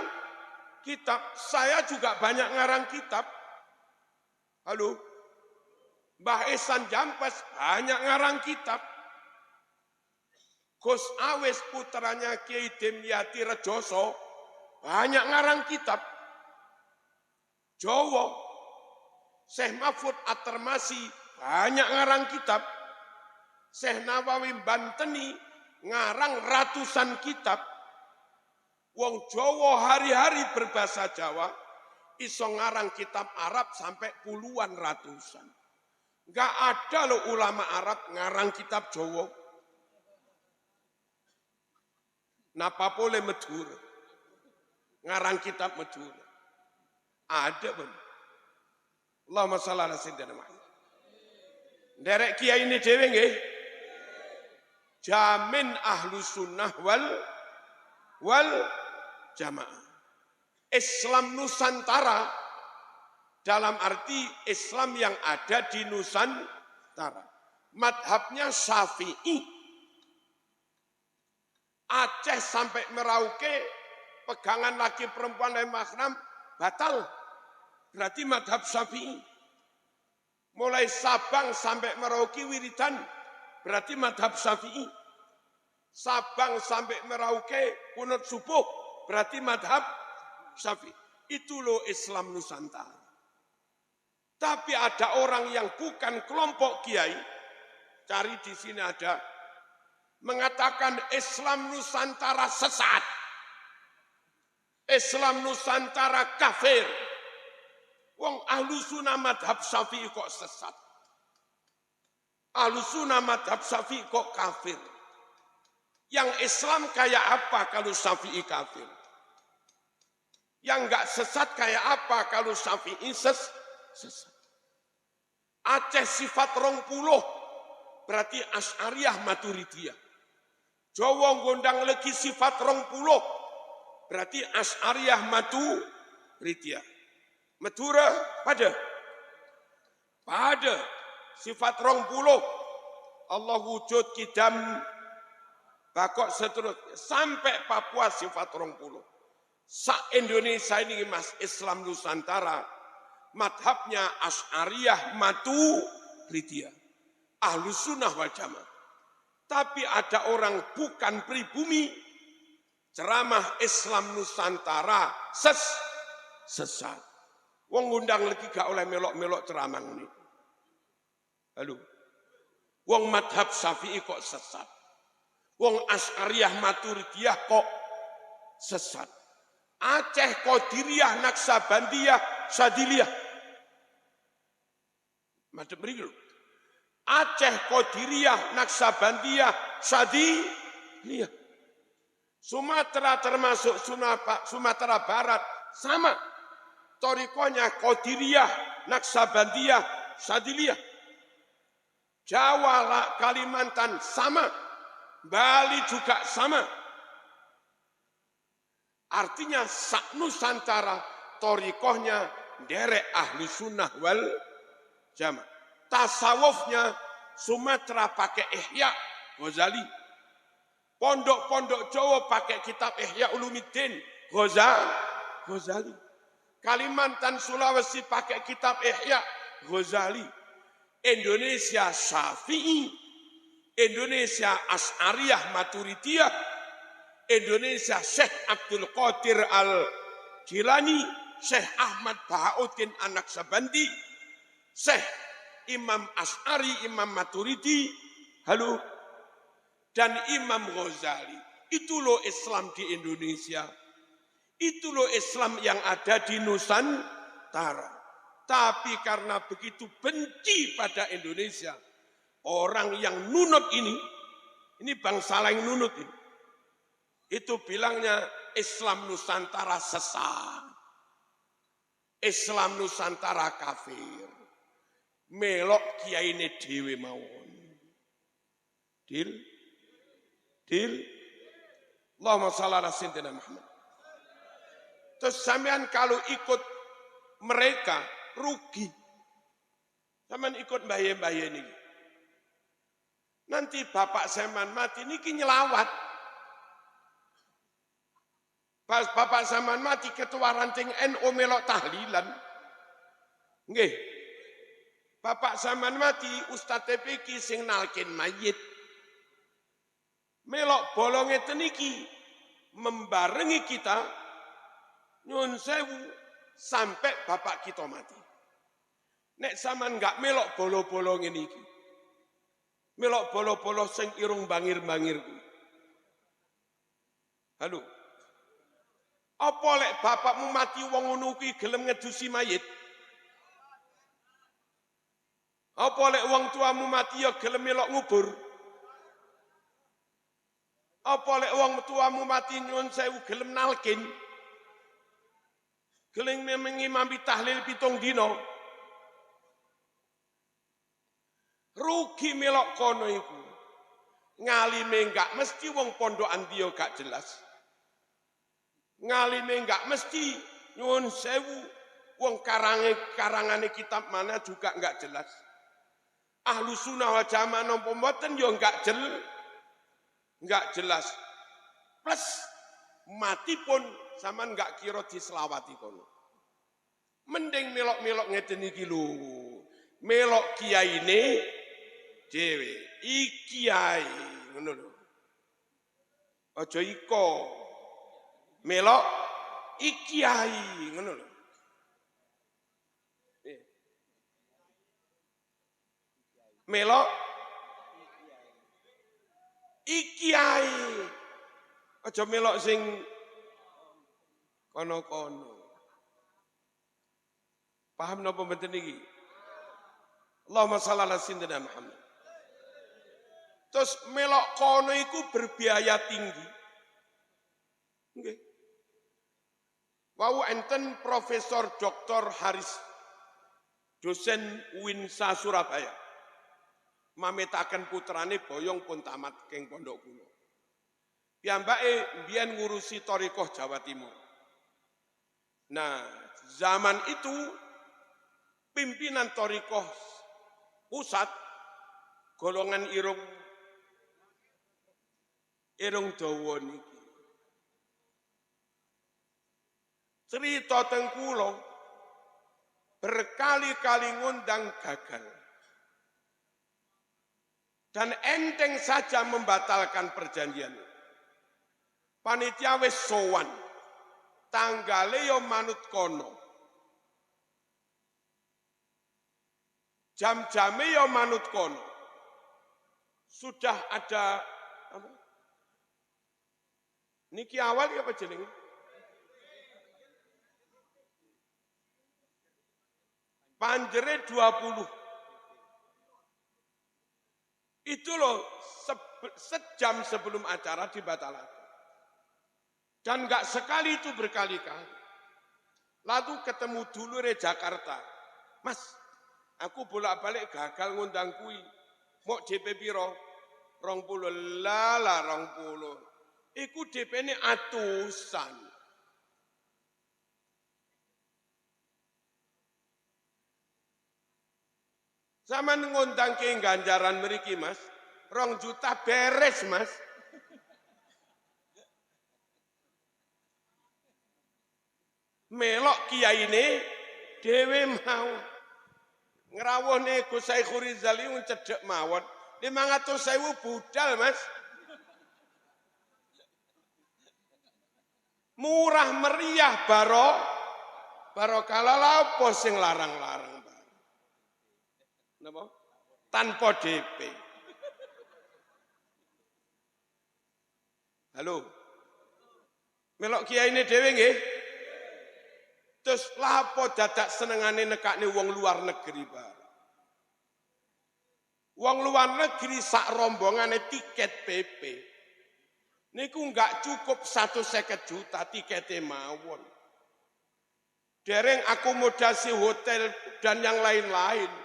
kitab. Saya juga banyak ngarang kitab. Halo. Mbah Ihsan Jampes banyak ngarang kitab. Gus Awes putranya Kiai Demyati Rejoso banyak ngarang kitab. Jawa. Syekh Mahfud At-Termasi banyak ngarang kitab. Syekh Nawawi Banteni ngarang ratusan kitab. Wong Jawa hari-hari berbahasa Jawa, iso ngarang kitab Arab sampai puluhan ratusan. Enggak ada loh ulama Arab ngarang kitab Jawa. Napa boleh Madura? Ngarang kitab Madura. Ada pun. Allahumma shalli ala sayyidina Muhammad. Nderek kiai ini dhewe nggih. Jamin Ahlus Sunnah wal Jamaah. Islam Nusantara dalam arti Islam yang ada di Nusantara. Madhabnya Syafi'i. Aceh sampai Merauke, pegangan laki perempuan dan mahram batal. Berarti madhab Syafi'i. Mulai Sabang sampai Merauke wiridan, berarti madhab Syafi'i. Sabang sampai Merauke kunut subuh, berarti madhab Syafi'i. Itu loh Islam Nusantara. Tapi ada orang yang bukan kelompok kiai, cari di sini ada, mengatakan Islam Nusantara sesat. Islam Nusantara kafir. Wong ahlu sunnah madhab Syafi'i kok sesat. Ahlu sunnah madhab Syafi'i kok kafir. Yang Islam kayak apa kalau Syafi'i kafir? Yang enggak sesat kayak apa kalau Syafi'i sesat? Aceh sifat 20 berarti Asy'ariyah Maturidiyah. Jawa ngundang lagi sifat 20 berarti Asy'ariyah Maturidiyah. Madura pada sifat 20 Allah wujud kidam bakok seterusnya sampai Papua sifat 20. Sa Indonesia ini Mas Islam Nusantara madhabnya Asy'ariyah Maturidiyah. Ahlus Sunnah wal Jamaah. Tapi ada orang bukan pribumi ceramah Islam Nusantara sesat. Wong ngundang lagi gak oleh melok-melok ceramah ini. Halo. Wong madhab Syafi'i kok sesat. Wong Asy'ariyah Maturidiyah kok sesat. Aceh Qadiriyah Naksabandiyah Sadiliyah. Madhab mriki lho. Aceh Qadiriyah Naksabandiyah Sadiliyah. Sumatera termasuk Sumatera Barat sama. Torikonya Qadiriyah Naksabandiyah Sadiliyah. Jawa, Kalimantan sama. Bali juga sama. Artinya sak Nusantara torikohnya derek ahli sunnah wal jamaah. Tasawufnya Sumatera pakai Ihya Ghazali. Pondok-pondok Jawa pakai kitab Ihya Ulumuddin Ghazali. Kalimantan Sulawesi pakai kitab Ihya Ghazali. Indonesia Syafi'i, Indonesia Asy'ariyah Maturidiyah, Indonesia Syekh Abdul Qadir Al-Jilani, Syekh Ahmad Bahauddin An-Naksabandi, Syekh Imam Asy'ari, Imam Maturidi, halo, dan Imam Ghazali. Itu loh Islam di Indonesia. Itu loh Islam yang ada di Nusantara. Tapi karena begitu benci pada Indonesia, orang yang nunut ini bangsa lain nunut ini. Itu bilangnya Islam Nusantara sesat. Islam Nusantara kafir. Melok kiyaine dhewe mawon. Dil. Allahumma shalli ala sayyidina Muhammad. Terus sampean kalau ikut mereka rugi. Sampean ikut mbaye-mbaye niki. Nanti bapak sampean mati niki nyelawat. Pas bapak sampean mati ketua ranting NU melok tahlilan. Nggih. Bapak sampean mati Ustaz TPQ sing nalkin mayit. Melok bolonge teniki membarengi kita nyun sewu sampai bapak kita mati. Nek sampean enggak melok bolo-bolo ngene iki. Melok bolo-bolo sing irung bangir-bangir. Halo. Apa lek bapakmu mati wong ngono kuwi gelem ngedusi mayit? Apa lek wong tuamu mati ya gelem melok ngubur? Apa lek wong tuamu mati nyuwun sewu gelem nalkin? Gelem ngimami tahlil 7 dina. Rugi melok kono iku. Ngalime enggak mesti wong pondokan dia gak jelas. Ngalime enggak mesti nyuwun sewu wong karangane kitab mana juga enggak jelas. Ahlu sunnah wal jamaah napa mboten yo enggak jelas. Plus mati pun sampean enggak kira diselawati kono. Mending melok-melok ngeten iki lho. Melok kiyaine dhewe. Iki ae ngono lho. Aja iko. Melok iki ae ngono lho. Melok iki ae. Aja melok sing kono-kono. Paham napa mboten iki? Allahumma shalli ala sayyidina Muhammad. Terus melok kono iku berbiaya tinggi. Nggih. Wau enten Profesor Dr. Haris dosen UINSA Surabaya. Mametaken putrane boyong pun tamat keng pondok kula. Piyambake mbiyen ngurusi thariqah Jawa Timur. Nah, zaman itu pimpinan thariqah pusat golongan irung dawa niki. Cerita teng kula berkali-kali ngundang gagal. Dan enteng saja membatalkan perjanjian. Panitia wis sowan. Tanggale yo manut kono. Jam-jame ya manut kono. Sudah ada apa? Niki awal ya apa jenenge? Panjere 20. Itu loh sejam sebelum acara dibatalkan. Dan enggak sekali itu berkali-kali. Lalu ketemu dulure Jakarta. Mas, aku bolak-balik gagal ngundang kui. Mau DP piro? 20 lala 20. Iku DP ini atusan. Sama ngundang ke Ganjaran meriki mas. 2 juta beres mas. Melok kiai ini dewe mau. Ngerawuh nih Gus Saikhul Rizali cedek mawon. 500.000 budal mas. Murah meriah barokah lapo sing larang-larang. Napa? Tanpa DP. Halo. Melok kiai ini dhewe nggih. Terus lapo dadak senengane nekakne wong luar negeri bareng. Wong luar negeri sak rombongane tiket PP. Niku enggak cukup 150 juta tiketnya mawon. Dereng akomodasi hotel dan yang lain-lain.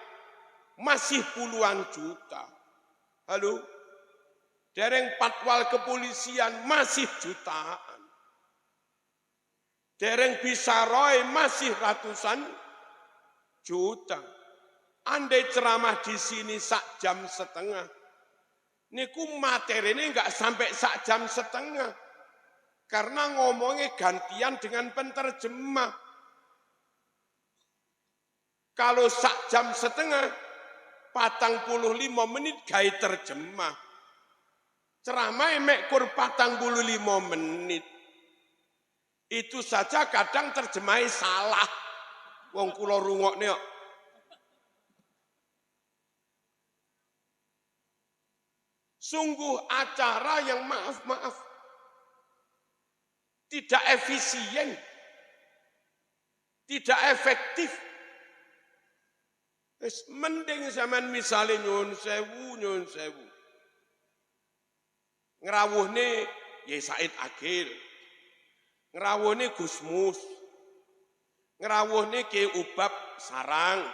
Masih puluhan juta. Halo? Dereng patwal kepolisian masih jutaan. Dereng bisa roy masih ratusan juta. Andai ceramah di sini 1,5 jam. Niku materi ini enggak sampai 1,5 jam. Karena ngomongnya gantian dengan penterjemah. Kalau 1,5 jam, 45 menit gaya terjemah. Ceramah mekur 45 menit. Itu saja kadang terjemahnya salah. Wong kula rungokne kok. Sungguh acara yang maaf-maaf. Tidak efisien. Tidak efektif. Mending zaman misalnya nyun sewu. Ngerawuhne Ye Said Agil. Ngerawuhne Gusmus. Ngerawuhne Ki Ubab Sarang.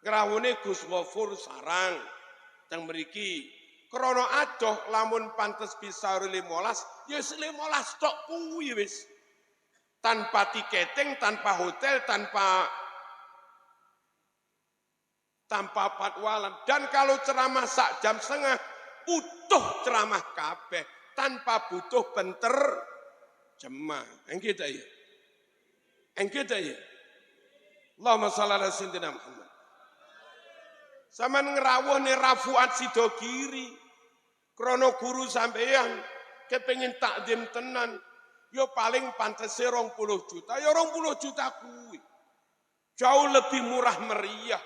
Ngerawuhne Gus Wafur Sarang. Yang mriki krana adoh lamun pantes bisa 15, ya 15 tok kuwi wis. Tanpa tiketing, tanpa hotel, tanpa patwalan. Dan kalau ceramah 1,5 jam, butuh ceramah kabeh tanpa butuh penterjemah. Engkita ya. Allahumma shalli ala sayyidina Muhammad. Saman ngerawuh nih Rafuat Sidogiri. Krono guru sampeyan kepengin takdim tenan. Yo paling pantese 20 juta. Ya 20 juta kuwi. Jauh lebih murah meriah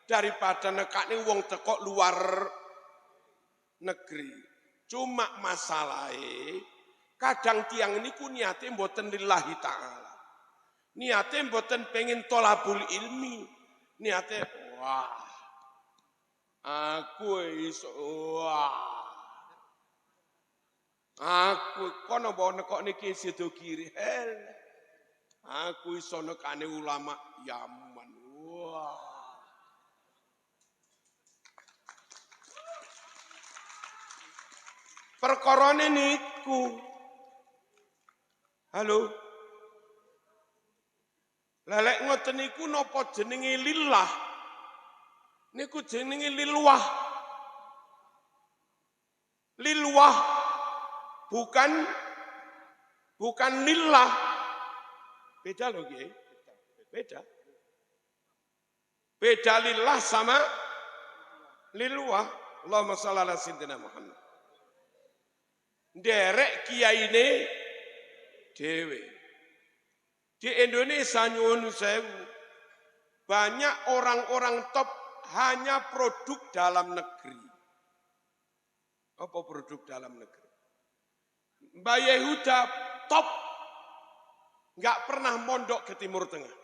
daripada nekane wong teko luar negeri. Cuma masalahnya kadang tiang niku niate mboten lillahi ta'ala. Niate mboten pengen tolabul ilmi. Niate wah. Aku iso wah. Aku kono bawa nekok niki Sidogiri. Aku iso nekane ulama Yaman. Wah. Perkorone niku. Halo. Lelek ngoten niku napa jenenge lillah? Niku jenenge lilwah. Lilwah bukan lillah. Beda loh, Nggih. Beda lillah sama lilwah. Allahumma shalli ala sayyidina Muhammad. Derek kiyaine dhewe. Di Indonesia nyuwun sewu. Banyak orang-orang top hanya produk dalam negeri. Apa produk dalam negeri? Mbak Yehuda top, nggak pernah mondok ke Timur Tengah.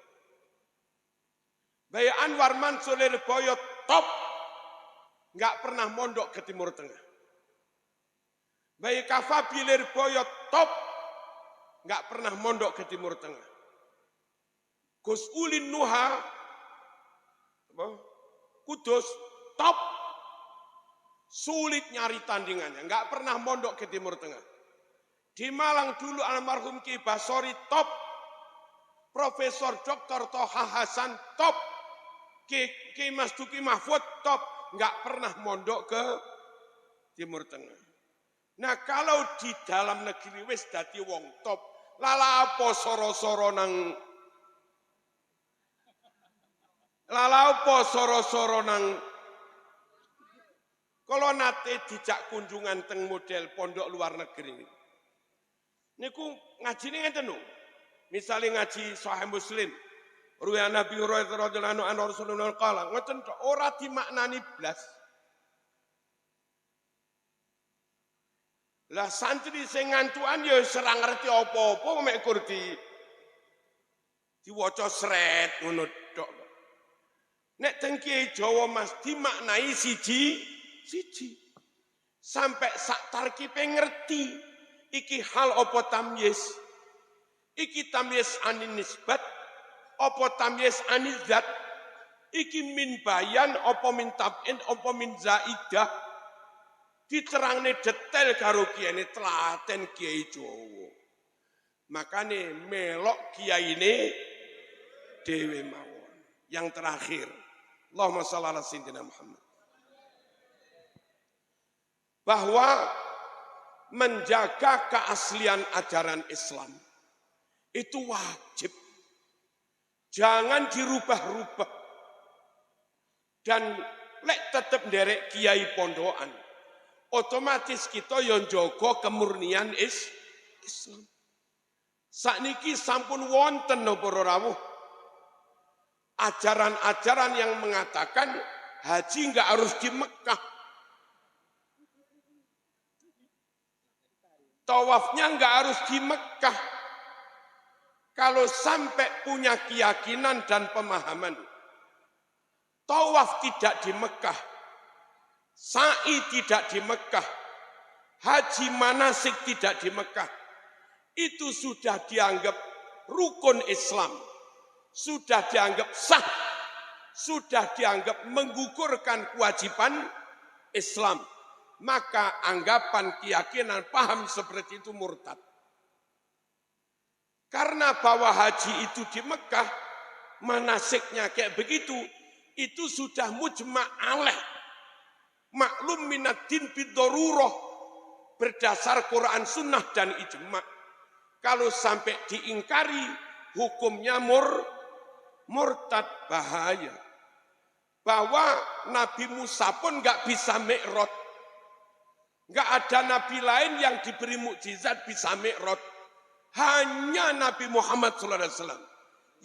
Mbak Anwar Mansur Lirboyo top, nggak pernah mondok ke Timur Tengah. Mbak Kafabi Lirboyo top, nggak pernah mondok ke Timur Tengah. Gus Ulin Nuha, Kudus, top, sulit nyari tandingannya, nggak pernah mondok ke Timur Tengah. Di Malang dulu almarhum Ki Basori top, Profesor Dr. Toha Hasan top, Ki Mas Duki Mahfud top, nggak pernah mondok ke Timur Tengah. Nah kalau di dalam negeri wis dadi wong top, lala apa soro-soro nang kalau nate dijak kunjungan teng model pondok luar negeri. Niku ngajine ngenten lho. Misale ngaji Sahih Muslim, riwayat Nabi Hurairah radhiyallahu anhu Rasulullah qala, ngoten tok ora dimaknani blas. Lah santri sing ngantukan ya ora ngerti apa-apa mek kur diwaca sret ngono tok. Nek teng Kiai Jawa Mas dimaknai siji. Sampai sak tarkipe ngerti iki hal apa tamyiz. Iki tamyiz anin nisbat apa tamyiz anil zat. Iki min bayan apa min tab'in apa min zaidah. Diterangne detail karo kiai telaten Kiai Jawa. Makane melok kiyaine dhewe mawon. Yang terakhir, Allahumma shalli ala sayyidina Muhammad. Bahwa menjaga keaslian ajaran Islam itu wajib. Jangan dirubah-rubah. Dan lek tetep nderek kiai pondokan, otomatis kita yang njaga kemurnian Islam. Sakniki sampun wonten napa rawuh ajaran-ajaran yang mengatakan haji enggak harus di Mekah. Tawafnya enggak harus di Mekah. Kalau sampai punya keyakinan dan pemahaman, tawaf tidak di Mekah, sa'i tidak di Mekah, haji manasik tidak di Mekah, itu sudah dianggap rukun Islam, sudah dianggap sah, sudah dianggap menggugurkan kewajiban Islam. Maka anggapan, keyakinan, paham seperti itu murtad. Karena bahwa haji itu di Mekah, manasiknya kayak begitu, itu sudah mujma' alaih. Maklum minad-din bid-darurah, berdasar Quran, sunnah, dan ijma'. Kalau sampai diingkari, hukumnya murtad, bahaya. Bahwa Nabi Musa pun nggak bisa mi'raj. Nggak ada nabi lain yang diberi mukjizat bisa mi'raj. Hanya Nabi Muhammad SAW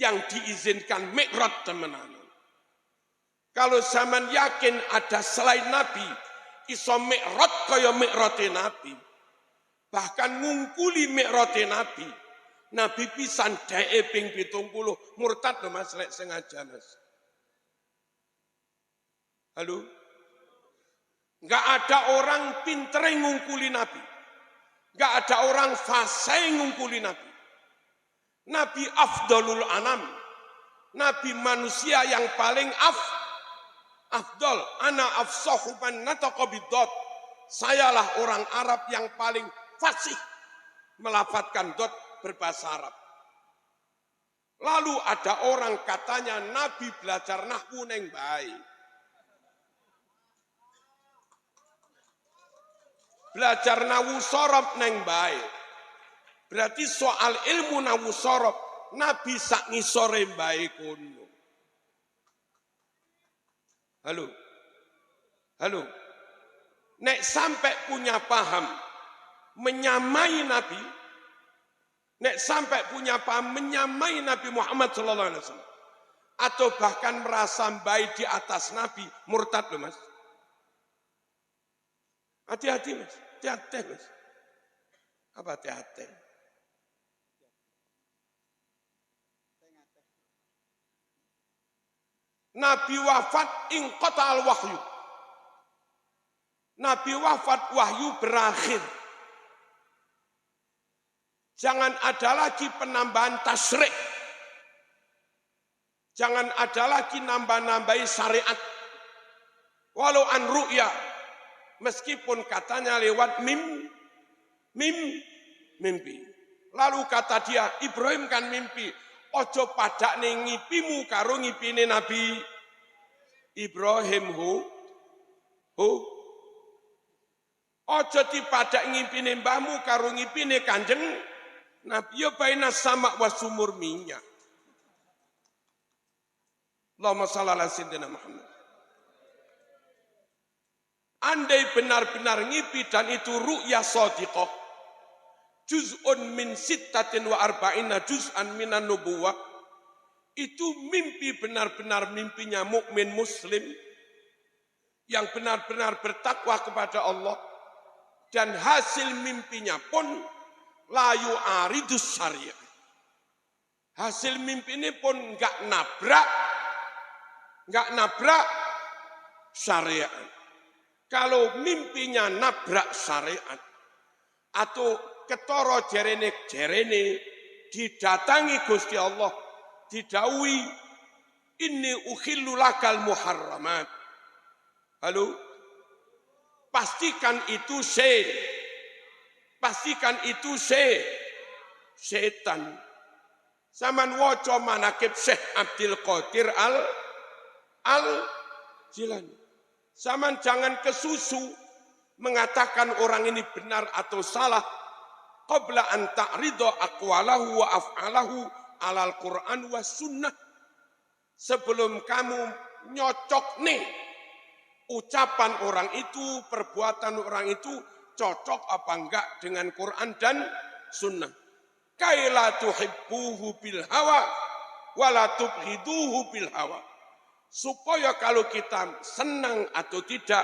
yang diizinkan mi'raj temenan. Kalau zaman yakin ada selain Nabi, iso mi'raj kaya mi'rajé Nabi. Bahkan ngungkuli mi'rajé Nabi. Nabi pisan dae ping 70 murtad lho Mas lek sengaja Mas. Halo? Enggak ada orang pintere ngungkuli Nabi. Enggak ada orang fasih ngungkuli Nabi. Nabi afdalul anam. Nabi manusia yang paling afdal. Ana afsahu man nataqa bidot. Sayalah orang Arab yang paling fasih melafadzkan dot berbahasa Arab. Lalu ada orang katanya Nabi belajar nahwu neng baik. Belajar nawu sorob neng baik. Berarti soal ilmu nawu sorob, Nabi sak ngisore baik kono. Halo. Nek sampai punya paham menyamai Nabi, nek sampai punya paham menyamai Nabi Muhammad SAW, atau bahkan merasa baik di atas Nabi, murtad loh mas. Hati-hati mas, hati-hati mas. Apa hati-hati? Nabi wafat inqata'al wahyu. Nabi wafat, wahyu berakhir. Jangan ada lagi penambahan tasyrik. Jangan ada lagi nambah-nambahi syariat. Walau an ru'ya. Meskipun katanya lewat mimpi. Lalu kata dia, Ibrahim kan mimpi. Ojo padak ning ngipimu karo ngipine Nabi Ibrahim Ojo dipadak ngipine mbahmu karo ngipine Kanjeng Nabi. Ya baina sama wa sumur minyak. Allahumma shalli ala sayyidina Muhammad. Andai benar-benar ngipi dan itu ru'ya shadiqah, juz'un min sittatin wa arba'ina juz'an minan nubuwah, itu mimpi benar-benar mimpinya mukmin muslim yang benar-benar bertakwa kepada Allah, dan hasil mimpinya pun layu aridus syariah. Hasil mimpi ini pun enggak nabrak syariat. Kalau mimpinya nabrak syariat atau ketoro jerene didatangi Gusti Allah, didhawuhi inni ukhillu lakal muharramat. Halo, pastikan itu setan. Saman waca manakib Syekh Abdul Qadir Al-Jilani. Saman jangan kesusu mengatakan orang ini benar atau salah qabla an ta'rida aqwalahu wa af'alahu alal Quran wa sunnah. Sebelum kamu nyocok nih ucapan orang itu, perbuatan orang itu cocok apa enggak dengan Quran dan sunnah. Kaila tuhibbuhu bil hawa wala tubghiduhu bil hawa. Supaya kalau kita senang atau tidak,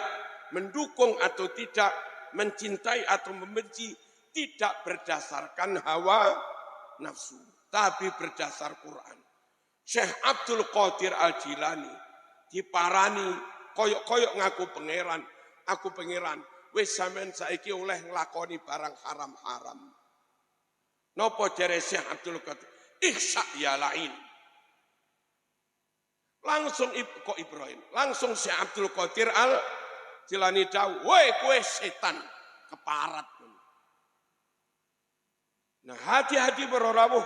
mendukung atau tidak, mencintai atau membenci, tidak berdasarkan hawa nafsu, tapi berdasar Quran. Syekh Abdul Qadir Al-Jilani diparani koyok-koyok ngaku pangeran, aku pangeran, wis sampean saiki oleh nglakoni barang haram-haram. Napa jare Syekh Abdul Qadir? Ihsa ya lain. Langsung kok Ibrahim, langsung Syekh Abdul Qadir Al-Jilani dawuh, "Woi kowe setan, keparat." Nah, hati-hati para rawuh.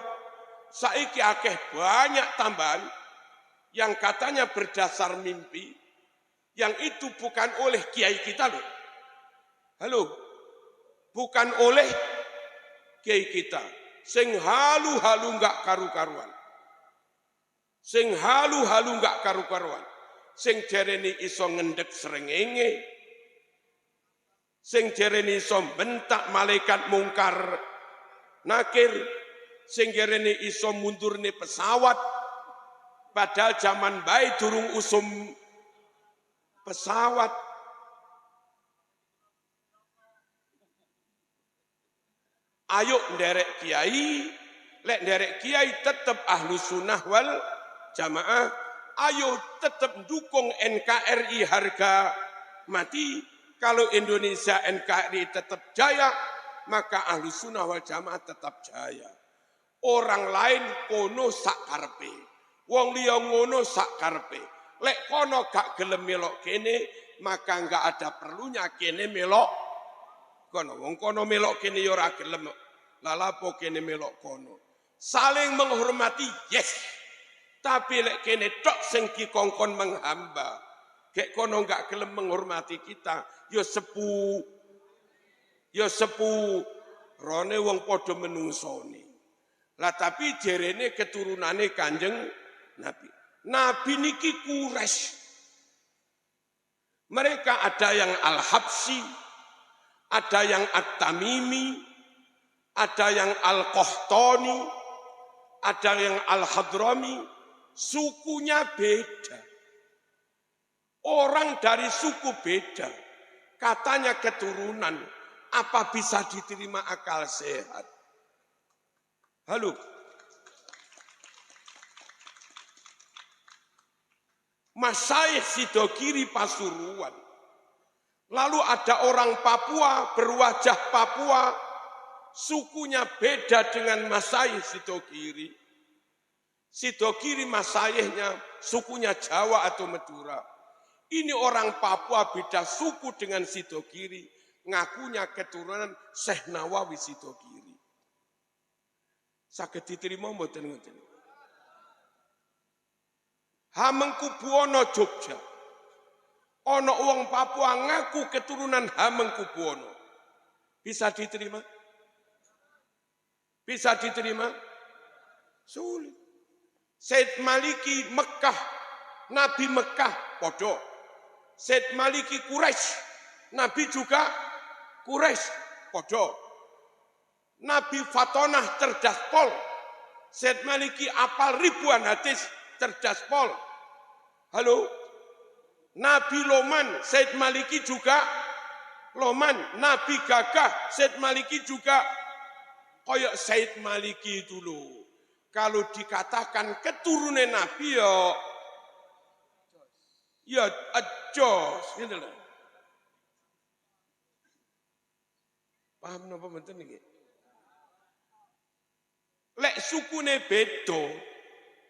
Saiki akeh banyak tambahan yang katanya berdasar mimpi, yang itu bukan oleh kiai kita loh. Halo, bukan oleh kiai kita. Sing halu-halu enggak karu-karuan. Sing halu-halu enggak karu-karuan. Sing jereni iso ngendek srengenge. Sing jereni iso bentak malaikat mungkar nakir. Sing jereni iso mundurne pesawat. Padahal zaman baik durung usum pesawat. Ayo nderek kiai, lek nderek kiai tetap ahlu sunnah wal jamaah. Ayo tetap dukung NKRI harga mati. Kalau Indonesia NKRI tetap jaya, maka ahlu sunnah wal jamaah tetap jaya. Orang lain kono sak karepe, wong liya ngono sak karepe. Lek kono gak gelem melok kene, maka enggak ada perlunya kene melok kono. Wong kono melok kene ya ora gelem. Lalapo kene melok kono. Saling menghormati, yes. Tapi lek kene tok sing dikongkon menghamba. Gek kono enggak gelem menghormati kita, ya sepu. Ya sepu. Rone wong padha menungsoni. Lah tapi jerene keturunane Kanjeng Nabi. Nabi niki Quraisy. Mereka ada yang Al-Habsyi, ada yang At-Tamimi, ada yang Al-Qahtani, ada yang Al-Hadrami, sukunya beda. Orang dari suku beda, katanya keturunan, apa bisa diterima akal sehat? Halo. Masyayikh Sidogiri Pasuruan. Lalu ada orang Papua berwajah Papua, sukunya beda dengan Masyayikh Sidogiri. Sidogiri masyayikhnya sukunya Jawa atau Madura. Ini orang Papua beda suku dengan Sidogiri, ngakunya keturunan Syekh Nawawi Sidogiri. Saged diterima mboten ngoten? Hamengkubuwono Jogja. Ono wong Papua ngaku keturunan Hamengkubuwono. Bisa diterima? Bisa diterima? Sulit. Said Maliki Mekah, Nabi Mekah, podo. Said Maliki Quraisy, Nabi juga Quraisy, podo. Nabi Fatonah cerdas pol. Said Maliki apal ribuan hadis, cerdas pol. Halo? Nabi Loman, Said Maliki juga Loman. Nabi Gagah, Said Maliki juga koyok Said Maliki dulu. Kalau dikatakan keturunan Nabi ya ajos gitu loh. Paham napa mboten niki? Lek sukune beda,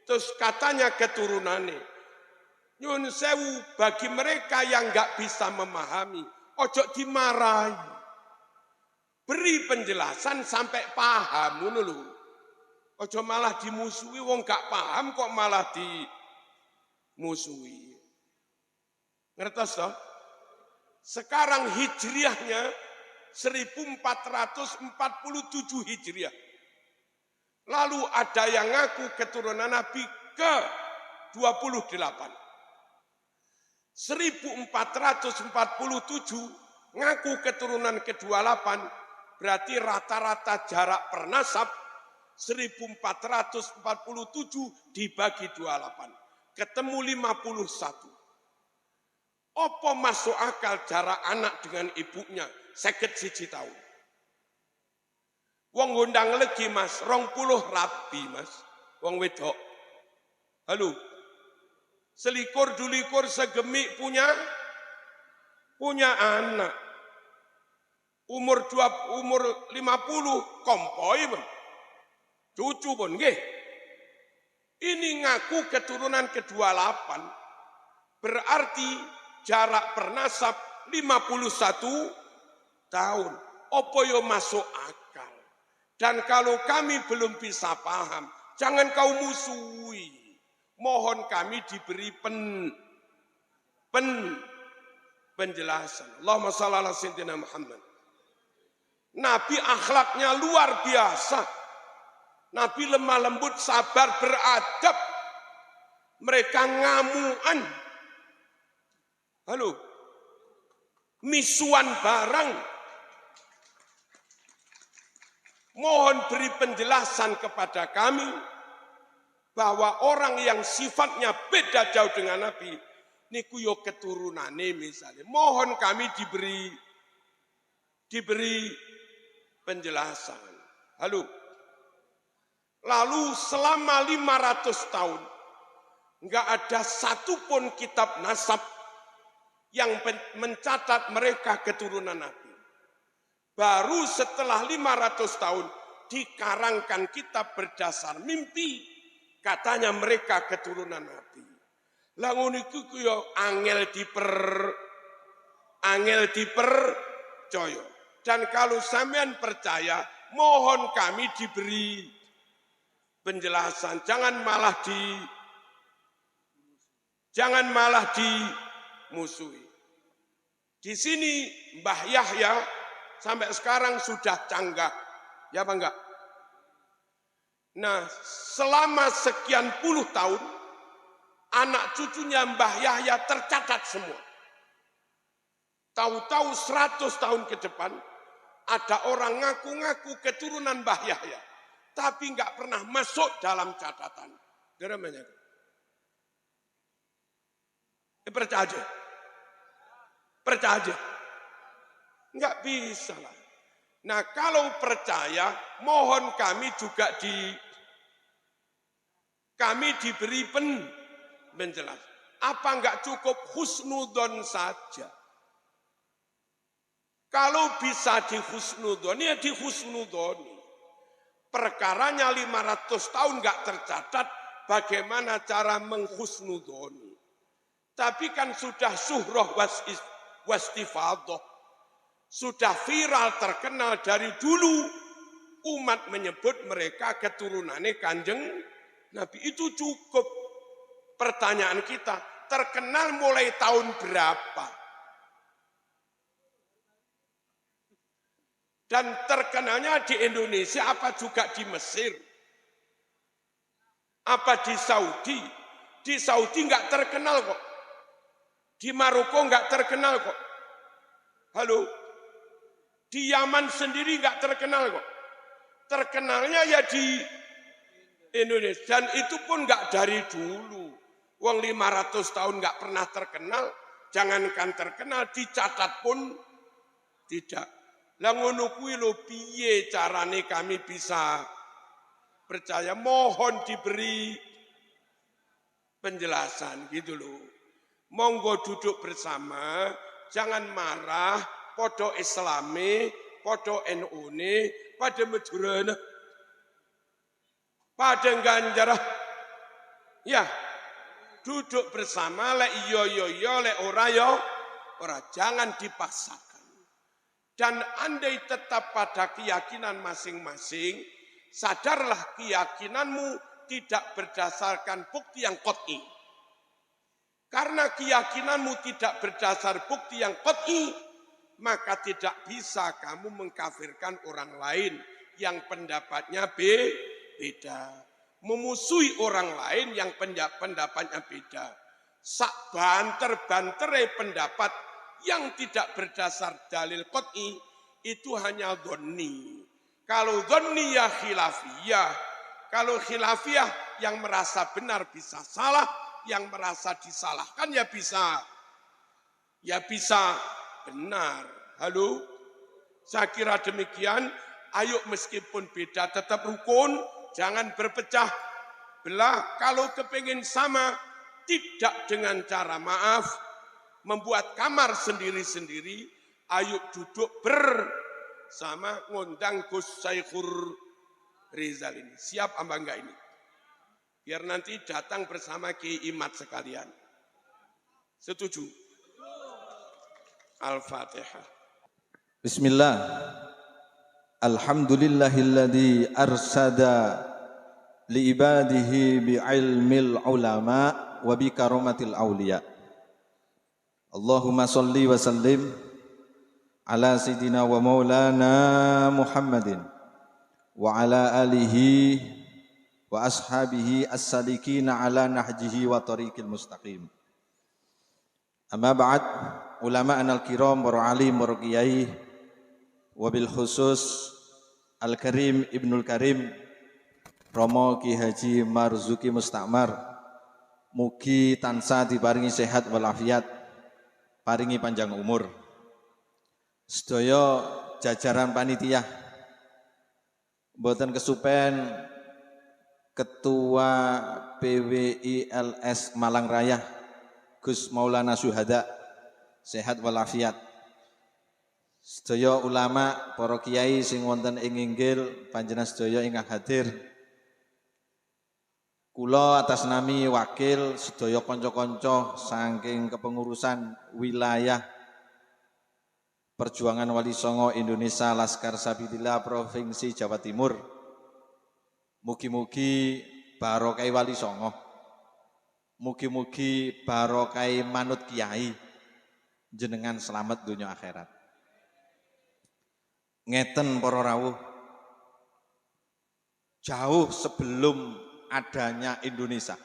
terus katanya keturunane. Nyun sewu bagi mereka yang nggak bisa memahami, ojo dimarahi. Beri penjelasan sampai paham ngono lho. Ojo malah dimusuhi, wong gak paham kok malah dimusuhi. Ngertos toh? Sekarang hijriahnya 1447 hijriah. Lalu ada yang ngaku keturunan Nabi ke 28. 1447 ngaku keturunan ke-28, berarti rata-rata jarak pernasab 1447 dibagi 28, ketemu 51. Apa masuk akal jarak anak dengan ibunya 51 tahun? Wong ngundang legi mas, 20 rabi mas, wong wedok. Halo, selikur dulikur segemik punya anak. Umur 50 kompoi pun. Cucu pun nggih. Ini ngaku keturunan ke-28. Berarti jarak pernasab 51 tahun. Apa yo masuk akal? Dan kalau kami belum bisa paham, jangan kau musuhi. Mohon kami diberi penjelasan. Allahumma shalli ala sayyidina Muhammad. Nabi akhlaknya luar biasa. Nabi lemah lembut, sabar, beradab. Mereka ngamuan. Halo. Misuan barang. Mohon beri penjelasan kepada kami bahwa orang yang sifatnya beda jauh dengan Nabi, niku yo keturunane misalnya. Mohon kami diberi penjelasan. Halo. Lalu selama 500 tahun enggak ada satupun kitab nasab yang mencatat mereka keturunan Nabi. Baru setelah 500 tahun dikarangkan kitab berdasar mimpi. Katanya mereka keturunan Nabi. Langun iku yo angel dipercaya. Dan kalau sampean percaya, mohon kami diberi penjelasan. Jangan malah dimusuhi. Di sini Mbah Yahya sampai sekarang sudah canggah. Ya apa enggak? Nah, selama sekian puluh tahun, anak cucunya Mbah Yahya tercatat semua. Tahu-tahu 100 tahun ke depan, ada orang ngaku-ngaku keturunan Mbah Yahya, tapi enggak pernah masuk dalam catatan. Geremanya. Percaya aja. Percaya aja. Enggak bisa lah. Nah kalau percaya, mohon kami juga diberi penjelasan. Apa enggak cukup husnudon saja? Kalau bisa dihusnudon, ya dihusnudoni. Perkaranya 500 tahun enggak tercatat, bagaimana cara menghusnudoni. Tapi kan sudah suhroh wastifadoh. Sudah viral terkenal dari dulu. Umat menyebut mereka keturunannya Kanjeng Nabi. Itu cukup. Pertanyaan kita, terkenal mulai tahun berapa? Dan terkenalnya di Indonesia apa juga di Mesir? Apa di Saudi? Di Saudi enggak terkenal kok. Di Maroko enggak terkenal kok. Halo? Di Yaman sendiri enggak terkenal kok. Terkenalnya ya di Indonesia. Dan itu pun enggak dari dulu. Wong 500 tahun enggak pernah terkenal. Jangankan terkenal, dicatat pun tidak. Lah ngono kuwi lho piye carane kami bisa percaya? Mohon diberi penjelasan gitu loh. Monggo duduk bersama, jangan marah, podo Islami, podo NU-ne, pada Madurana, pada Ganjarah. Ya, duduk bersama, le iyo, le ora yo, ora, jangan dipaksakan. Dan andai tetap pada keyakinan masing-masing, sadarlah keyakinanmu tidak berdasarkan bukti yang qat'i. Karena keyakinanmu tidak berdasar bukti yang qat'i, maka tidak bisa kamu mengkafirkan orang lain yang pendapatnya beda. Memusuhi orang lain yang pendapatnya beda. Sak banter-bantere pendapat yang tidak berdasar dalil qat'i itu hanya dhonni. Kalau dhonni ya khilafiyah. Kalau khilafiyah yang merasa benar bisa salah, yang merasa disalahkan ya bisa benar. Halo? Saya kira demikian. Ayo meskipun beda tetap rukun, jangan berpecah belah. Kalau kepingin sama, tidak dengan cara maaf, membuat kamar sendiri-sendiri, ayo duduk bersama ngundang Gus Saikhur Rizal ini. Siap apa enggak ini? Biar nanti datang bersama Kiai Imat sekalian. Setuju? Al-Fatihah. Bismillah. Alhamdulillahilladzi arsada liibadihi bi'ilmil ulama wa bi karomatil awliya. Allahumma salli wa sallim ala sayyidina wa maulana Muhammadin wa ala alihi wa ashabihi as-salikina ala nahjihi wa tariqil mustaqim. Amma ba'd, ulama'ana al-kiram wa alim wa qiyai wa bil khusus Al-Karim Ibnul Karim Romo Ki Haji Marzuki Mustakmar, mugi tansah diparingi sehat walafiat, paringi panjang umur. Sedaya jajaran panitia, mboten kesupen Ketua PWILS Malang Raya Gus Maulana Syuhada, sehat walafiat. Sedaya ulama, para kiai sing wonten ing inggil, panjenengan sedaya ingkang hadir. Kula atas nami wakil sedaya kanca-kanca saking kepengurusan wilayah Perjuangan Wali Songo Indonesia Laskar Sabilillah Provinsi Jawa Timur. Mugi-mugi barokai Wali Songo. Mugi-mugi barokai manut kiai, jenengan selamat dunia akhirat. Ngeten para rawuh, jauh sebelum adanya Indonesia,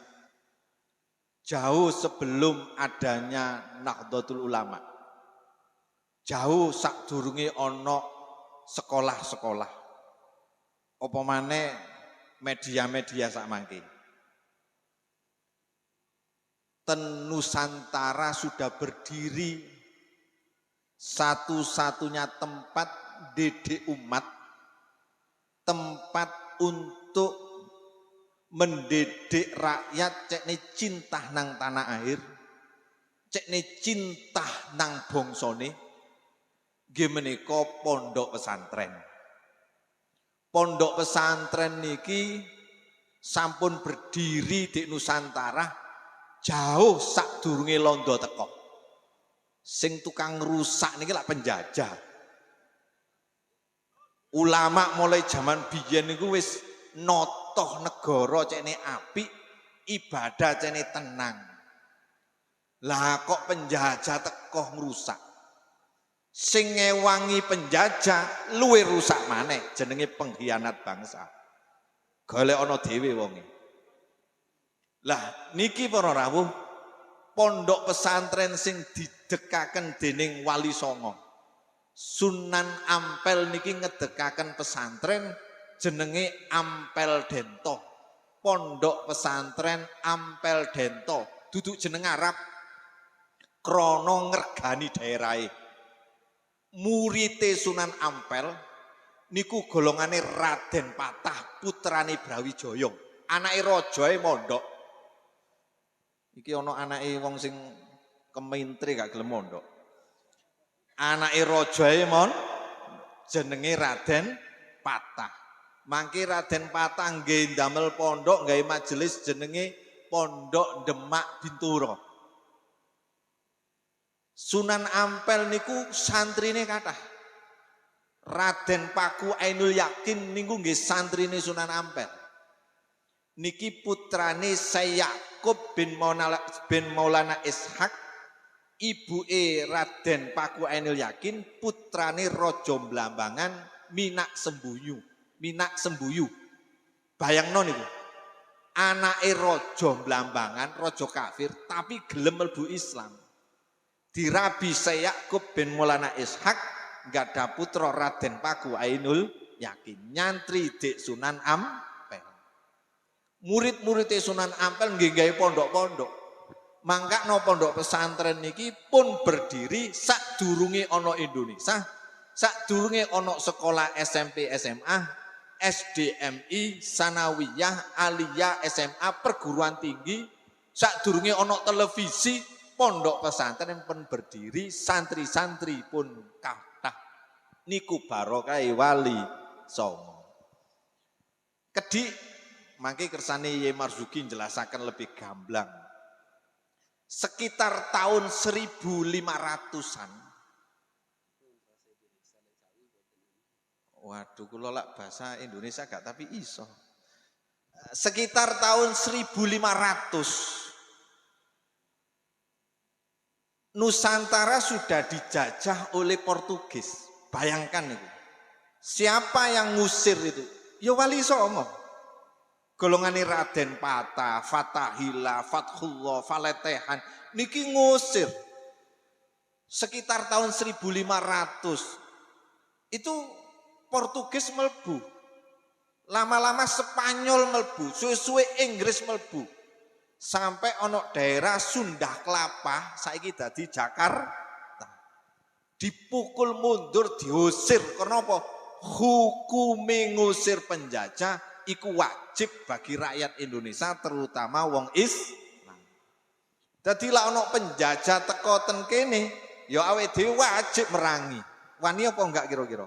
jauh sebelum adanya Nahdlatul Ulama, jauh sakdurunge ana sekolah-sekolah, apa maneh media-media sak mangke, Nusantara sudah berdiri satu-satunya tempat didik umat, tempat untuk mendidik rakyat cekne cinta nang tanah air, cekne cinta nang bongsone, nggih menika pondok pesantren. Pondok pesantren niki sampun berdiri di Nusantara jauh sadurunge londo teko. Sing tukang rusak niki lak penjajah. Ulama mulai zaman biyen niku wis notoh negara cekne apik, ibadah cekne tenang. Lah kok penjajah teko ngrusak. Sing ngewangi penjajah luwih rusak maneh, jenenge pengkhianat bangsa. Golek ana dhewe wonge. Lah niki para rawuh, pondok pesantren sing didekaken dening Wali Songo, Sunan Ampel niki ngedekaken pesantren jenenge Ampel Dento. Pondok pesantren Ampel Dento, duduk jeneng Arab krana ngregani daerahe. Murite Sunan Ampel niku golongane Raden Patah, putrane Brawijaya, anake raja mondok. Iki ana anake wong sing kementre gak gelem mondok. Anake rajae jenenge Raden Patah. Mangke Raden Patah nggih ndamel pondok, nggawe majelis jenenge Pondok Demak Binturo. Sunan Ampel niku santrine kathah. Raden Paku Ainul Yakin niku nggih santrine Sunan Ampel. Niki putrane Syekh Yakub bin Maulana Ishak, ibuke Raden Paku Ainul Yakin, putrane Raja Blambangan Minak Sembuyu. Minak Sembuyu. Bayangno niku. Anake Raja Blambangan, raja kafir tapi gelem mlebu Islam. Dirabi Syekh Yakub bin Maulana Ishak gadah putra Raden Paku Ainul Yakin, nyantri Dik Sunan Ampel. Murid-murid Sunan Ampel nggih gawe pondok-pondok. Mangkakno pondok pesantren niki pun berdiri sadurunge ana Indonesia, sadurunge ana sekolah SMP SMA, SDMI, Sanawiyah, Aliyah, SMA, perguruan tinggi, sadurunge ana televisi. Pondok pesantren pun berdiri, santri-santri pun kathah. Niku barokah Wali Songo. Kedik mangke kersane Ye Marzuki njelasaken lebih gamblang. Sekitar tahun 1500-an. Waduh, kula lak bahasa Indonesia gak tapi iso. Sekitar tahun 1500 Nusantara sudah dijajah oleh Portugis. Bayangkan itu. Siapa yang ngusir itu? Ya Wali Songo. Golongane Raden Patah, Fatahillah, Fathullah, Faletehan niki ngusir. Sekitar tahun 1500 itu Portugis melbu. Lama-lama Spanyol melbu, suwe-suwe Inggris melbu. Sampai ono daerah Sunda Kelapa saiki dadi Jakarta. Dipukul mundur, diusir. Karena apa? Hukume ngusir penjajah iku wajib bagi rakyat Indonesia, terutama wong Islam. Dadi lak ono penjajah teko ten kene, ya awake dhewe wajib merangi. Wani apa enggak kira-kira?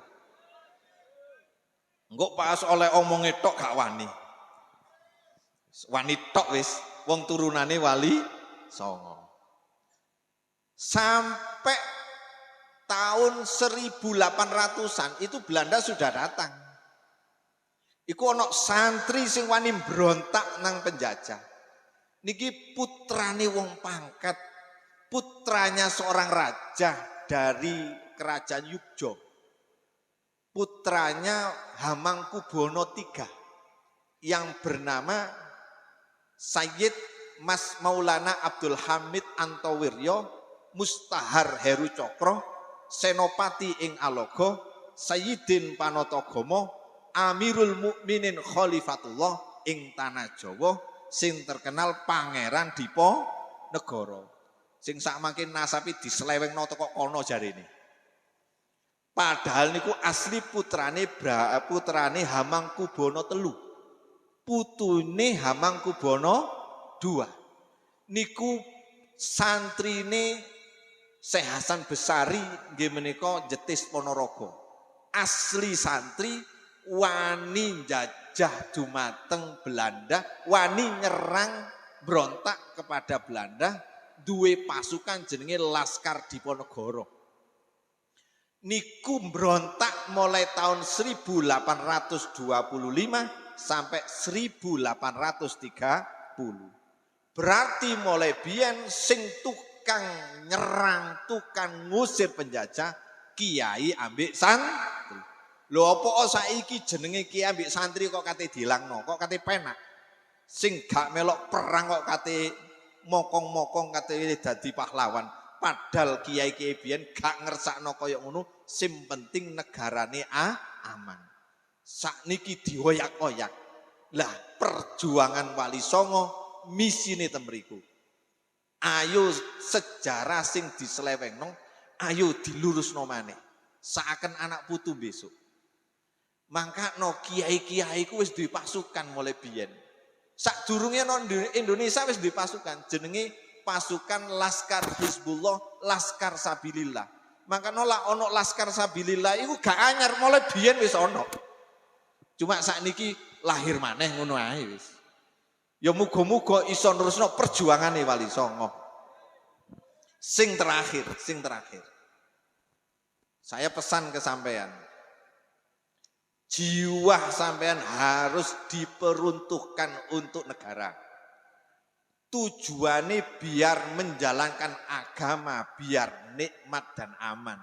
Engko pas oleh omonge tok gak wani. Wani tok wis. Wong turunane Wali Songo. Sampai tahun 1800-an itu Belanda sudah datang. Iku ana santri sing wani mbrontak nang penjajah. Niki putrane wong pangkat, putranya seorang raja dari kerajaan Yogyo. Putranya Hamengkubuwana III yang bernama Sayyid Mas Maulana Abdul Hamid Antowiryo Mustahar Heru Cokro Senopati ing Alogo Sayyidin Panatagomo Amirul Mukminin Khalifatullah ing Tanah Jawa sing terkenal Pangeran negara. Sing sak makin nasapi diselewengno teko kono jarene. Padahal niku asli putrane Hamangkubono telu. Putune Hamangkubono II. Niku santrine Syekh Hasan Besari nggih menika Jetis Ponorogo. Asli santri wani jajah dumateng Belanda, wani nyerang berontak kepada Belanda, duwe pasukan jenenge Laskar Diponegoro. Niku berontak mulai tahun 1825 sampai 1830. Berarti mulai biyen sing tukang nyerang, tukang ngusir penjajah kiai ambek santri. Lho apa saiki jenenge kiai ambek santri kok kate dilangno, kok kate penak. Sing gak melok perang kok kate mokong-mokong kate dadi pahlawan. Padahal kiai-kiai biyen gak ngersakno kaya ngono, sing penting negarane aman. Sakniki dioyak-oyak. Lah perjuangan Wali Songo misine temriku. Ayo sejarah sing diselewengno, ayo dilurusno maneh. Seakan anak putu besok. Mangkano kiai-kiai ku wis duwe pasukan mulai biyen. Sadurunge nang Indonesia wis duwe pasukan jenenge pasukan Laskar Hizbullah, Laskar Sabilillah. Mangkano lak ono Laskar Sabilillah iku gak anyar mulai biyen wis ono. Cuma sakniki lahir maneh ngono ae wis. Ya muga-muga iso nerusno perjuangane Wali Songo. Sing terakhir. Saya pesan ke sampean. Jiwa sampean harus diperuntukkan untuk negara. Tujuannya biar menjalankan agama, biar nikmat dan aman.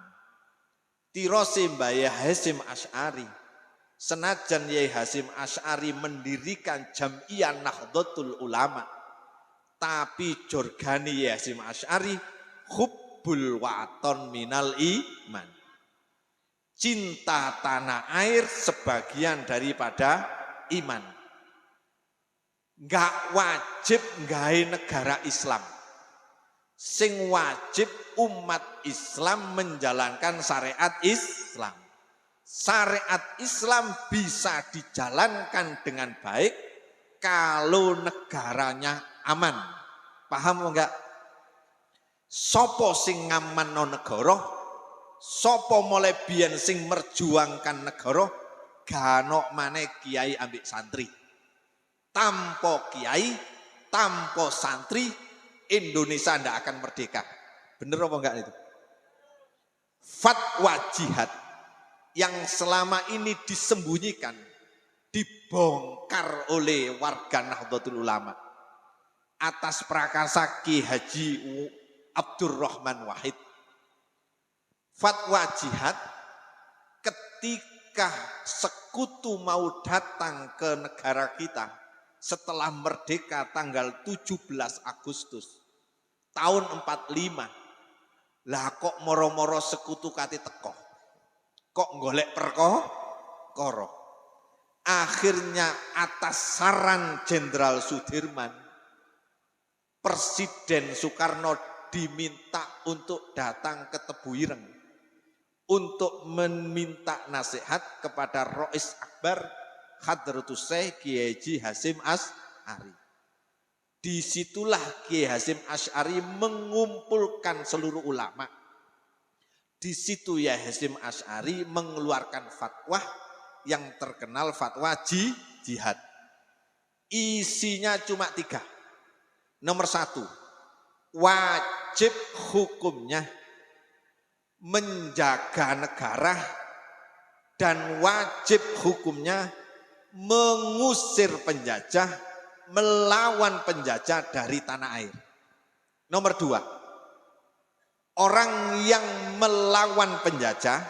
Tirose Mbah Hasyim Asy'ari. Senajan Yai Hasyim Asy'ari mendirikan Jam'iyah Nahdlatul Ulama, tapi jorgani Yai Hasyim Asy'ari hubbul waton minal iman. Cinta tanah air sebagian daripada iman. Enggak wajib gawe negara Islam. Sing wajib umat Islam menjalankan syariat Islam. Syariat Islam bisa dijalankan dengan baik kalau negaranya aman. Paham enggak? Sopo sing ngamanno negara? Sopo mulai biyen sing merjuangkan negara? Ganok maneh kiai ambek santri. Tanpa kiai, tanpa santri, Indonesia ndak akan merdeka. Bener apa enggak itu? Fatwa jihad yang selama ini disembunyikan, dibongkar oleh warga Nahdlatul Ulama atas prakarsa Ki Haji Abdurrahman Wahid. Fatwa jihad ketika sekutu mau datang ke negara kita setelah merdeka tanggal 17 Agustus tahun 45. Lah kok moro-moro sekutu kate teko. Kok golek perkara. Akhirnya atas saran Jenderal Sudirman, Presiden Soekarno diminta untuk datang ke Tebuireng untuk meminta nasihat kepada Rois Akbar Hadratus Syekh Kiai Haji Hasyim Asy'ari. Disitulah Kiai Hasyim Asy'ari mengumpulkan seluruh ulama. Di situ Kiai Hasyim Asy'ari mengeluarkan fatwa yang terkenal fatwa jihad. Isinya cuma 3. Nomor 1, wajib hukumnya menjaga negara dan wajib hukumnya mengusir penjajah, melawan penjajah dari tanah air. Nomor 2, orang yang melawan penjajah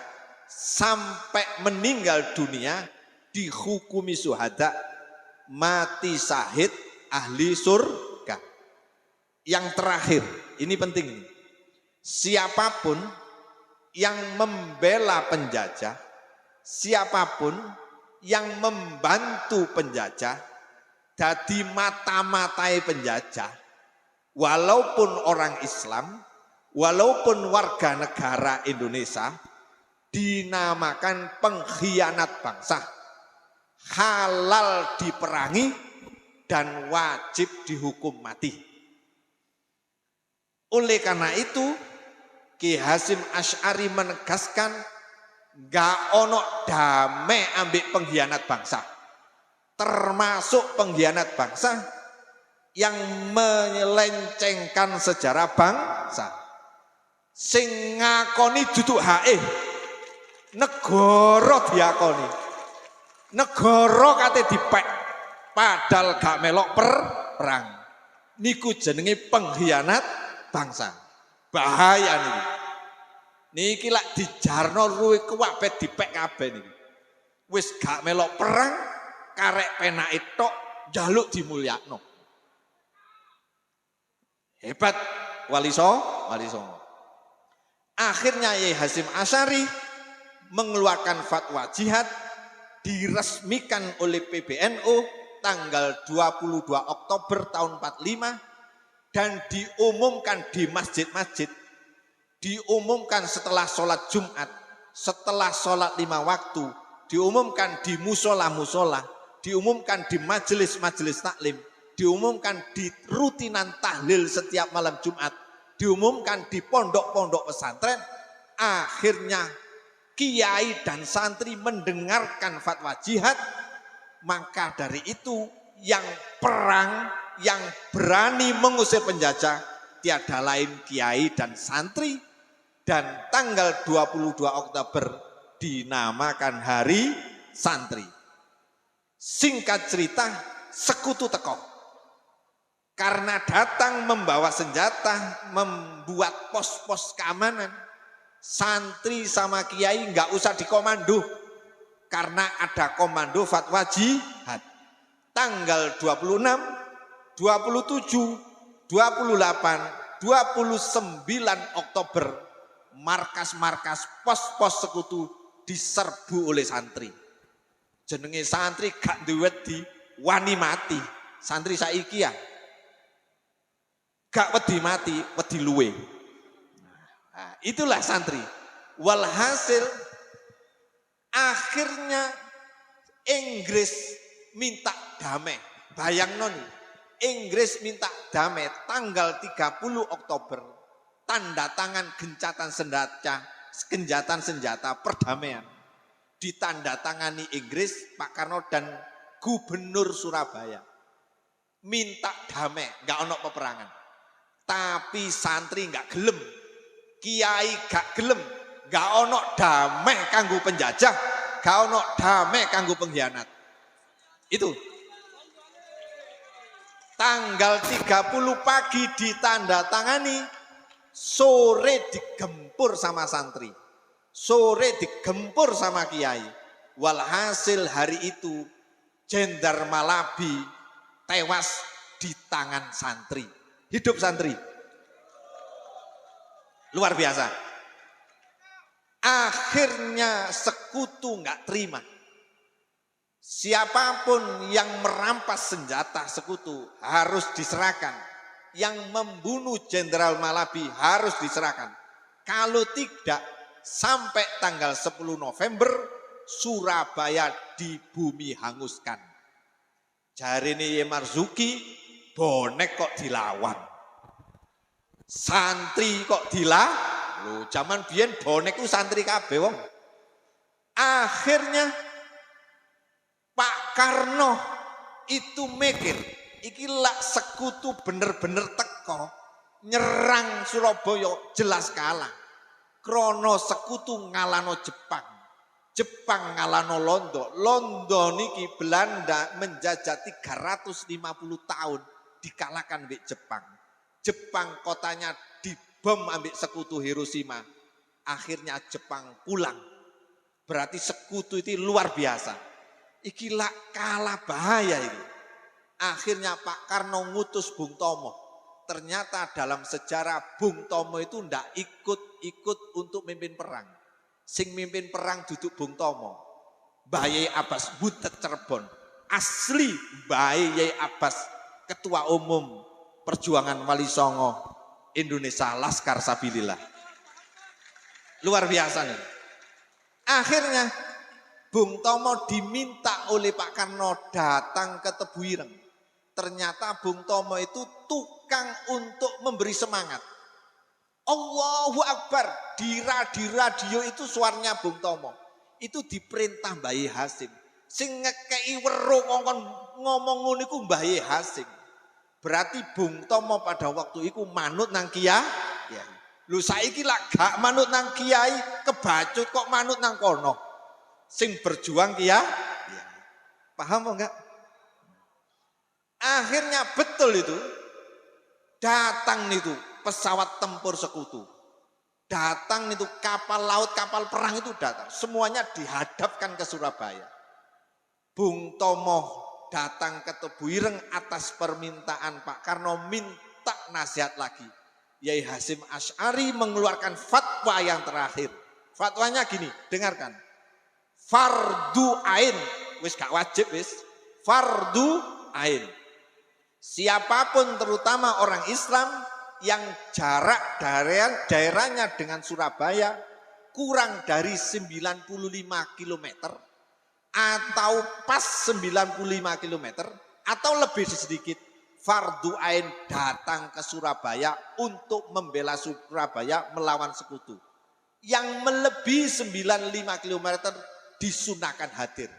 sampai meninggal dunia dihukumi syuhada, mati syahid, ahli surga. Yang terakhir, ini penting ini. Siapapun yang membela penjajah, siapapun yang membantu penjajah, dadi mata-matai penjajah, walaupun orang Islam, walaupun warga negara Indonesia, dinamakan pengkhianat bangsa, halal diperangi dan wajib dihukum mati. Oleh karena itu, Ki Hasyim Asy'ari menegaskan gak ono damai ambek pengkhianat bangsa, termasuk pengkhianat bangsa yang menyelencengkan sejarah bangsa, sing ngakoni duduk hae negara diakoni, negara kate dipek padahal gak melok perang, niku jenenge pengkhianat bangsa. Bahaya niki. Niki lak dijarno luwih kuwabeh dipek kabeh niki. Wis gak melok perang, karek penake tok njaluk dimulyakno. Hebat Wali Songo. Akhirnya Kiai Hasyim Asy'ari mengeluarkan fatwa jihad, diresmikan oleh PBNU tanggal 22 Oktober tahun 45 dan diumumkan di masjid-masjid, diumumkan setelah sholat Jumat, setelah sholat 5 waktu, diumumkan di musola-musola, diumumkan di majelis-majelis taklim, diumumkan di rutinan tahlil setiap malam Jumat, diumumkan di pondok-pondok pesantren. Akhirnya kiai dan santri mendengarkan fatwa jihad. Maka dari itu yang perang, yang berani mengusir penjajah tiada lain kiai dan santri. Dan tanggal 22 Oktober dinamakan Hari Santri. Singkat cerita, sekutu teko. Karena datang membawa senjata, membuat pos-pos keamanan, santri sama kiai nggak usah dikomando karena ada komando fatwa jihad. Tanggal 26, 27, 28, 29 Oktober markas-markas pos-pos sekutu diserbu oleh santri. Jenenge santri gak duwe wedi, wani mati. Santri saiki ya gak wedi mati, wedi luwe. Nah, itulah santri. Walhasil akhirnya Inggris minta damai. Bayang non, Inggris minta damai tanggal 30 Oktober. Tanda tangan gencatan senjata perdamaian. Ditandatangani Inggris, Pak Karno dan Gubernur Surabaya. Minta damai, gak ono peperangan. Tapi santri gak gelem, kiai gak gelem, gak ono damai kanggo penjajah, gak ono damai kanggo pengkhianat. Itu tanggal 30 pagi ditandatangani, sore digempur sama santri, sore digempur sama kiai. Walhasil hari itu Jenderal Malabi tewas di tangan santri. Hidup santri. Luar biasa. Akhirnya sekutu nggak terima. Siapapun yang merampas senjata sekutu harus diserahkan. Yang membunuh Jenderal Malabi harus diserahkan. Kalau tidak, sampai tanggal 10 November Surabaya dibumi hanguskan. Jarine Ye Marzuki, bonek kok dilawan. Santri kok dilawan. Loh, zaman biyen bonek itu santri kabeh wong. Akhirnya Pak Karno itu mikir, iki lak sekutu bener-bener teko nyerang Surabaya jelas kalah. Krono sekutu ngalano Jepang. Jepang ngalano Londo. Londo niki Belanda menjajah 350 tahun dikalahkan oleh Jepang. Jepang kotanya dibom ambil sekutu Hiroshima. Akhirnya Jepang pulang. Berarti sekutu itu luar biasa. Iki lak kalah bahaya ini. Akhirnya Pak Karno ngutus Bung Tomo. Ternyata dalam sejarah Bung Tomo itu ndak ikut untuk mimpin perang. Sing mimpin perang duduk Bung Tomo. Mbah Yai Abbas Butet Cirebon. Asli Mbah Yai Abbas Ketua Umum Perjuangan Wali Songo Indonesia Laskar Sabilillah. Luar biasa nih. Akhirnya Bung Tomo diminta oleh Pak Karno datang ke Tebu Ireng. Ternyata Bung Tomo itu tukang untuk memberi semangat. Allahu Akbar, di radio itu suaranya Bung Tomo. Itu diperintah Mbah Hasim. Sing ngekei weruh ngomong ngono iku Mbah Hasim. Berarti Bung Tomo pada waktu itu manut nang kiai. Lu saiki lak gak manut nang kiai, kebacut kok manut nang kono. Sing berjuang kiai. Paham apa enggak? Akhirnya betul itu. Datang itu pesawat tempur sekutu. Datang itu kapal laut, kapal perang itu datang. Semuanya dihadapkan ke Surabaya. Bung Tomo datang ke Tebu Ireng atas permintaan Pak Karno minta nasihat lagi. Yai Hasim Asy'ari mengeluarkan fatwa yang terakhir. Fatwanya gini, dengarkan. Fardu ain, wis gak wajib wis. Fardu ain. Siapapun terutama orang Islam yang jarak daerahnya dengan Surabaya kurang dari 95 km atau pas 95 km atau lebih sedikit, fardu ain datang ke Surabaya untuk membela Surabaya melawan sekutu. Yang melebihi 95 km disunahkan hadir.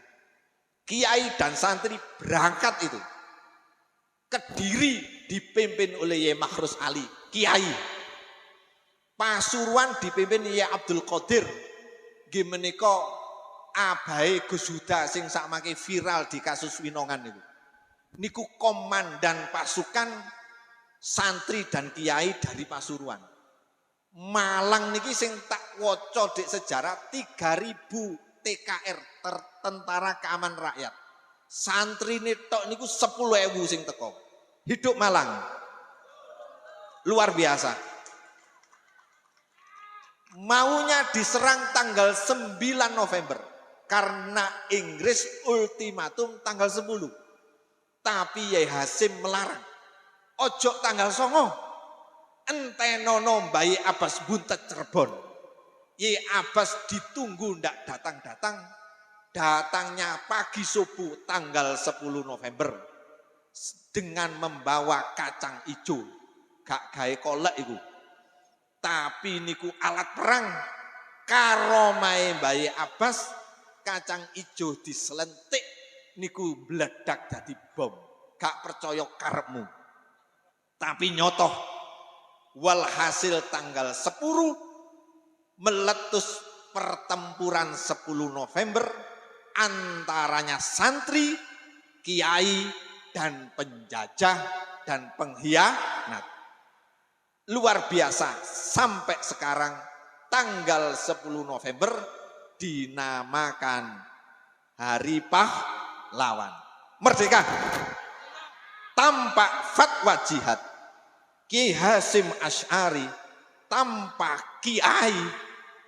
Kiai dan santri berangkat itu. Kediri dipimpin oleh Yai Makhrus Ali, Kiai. Pasuruan dipimpin Yai Abdul Qadir. Nggih menika abahe Gus Huda sing sakmake viral di kasus Winongan niku. Niku komandan pasukan santri dan kiai dari Pasuruan. Malang niki sing tak waca dik sejarah 3000 TKR Tentara Keamanan Rakyat. Santri tok niku 10.000 sing teko. Hidup Malang. Luar biasa. Maunya diserang tanggal 9 November karena Inggris ultimatum tanggal 10. Tapi Yai Hasim melarang. Ojo tanggal 9. Entenono Bayi Abbas buntet Cirebon. Yai Abbas ditunggu ndak datang-datang. Datangnya pagi subuh tanggal 10 November dengan membawa kacang ijo. Gak gawe kolek iku. Tapi niku alat perang karomae Bayi Abbas kacang ijo diselentik niku meledak dadi bom. Gak percaya karepmu. Tapi nyotoh walhasil tanggal 10 meletus pertempuran 10 November antaranya santri, kiai, dan penjajah dan pengkhianat. Luar biasa, sampai sekarang tanggal 10 November dinamakan Hari Pahlawan. Merdeka tanpa fatwa jihad. Ki Hasim Asy'ari tanpa kiai,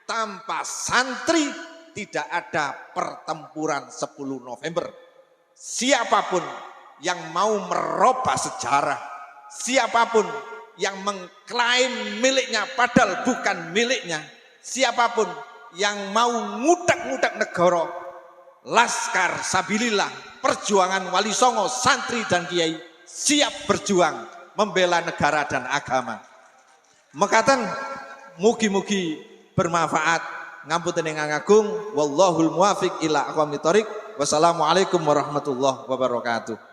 tanpa santri, tidak ada pertempuran 10 November. Siapapun yang mau merubah sejarah, siapapun yang mengklaim miliknya padahal bukan miliknya, siapapun yang mau ngudak-ngudak negara, Laskar Sabilillah, perjuangan Wali Songo, santri dan kiai siap berjuang membela negara dan agama. Mekaten mugi-mugi bermanfaat. Ngapunten ingkang agung, wallahul muwafiq ila aqwamit thoriq. Wassalamualaikum warahmatullahi wabarakatuh.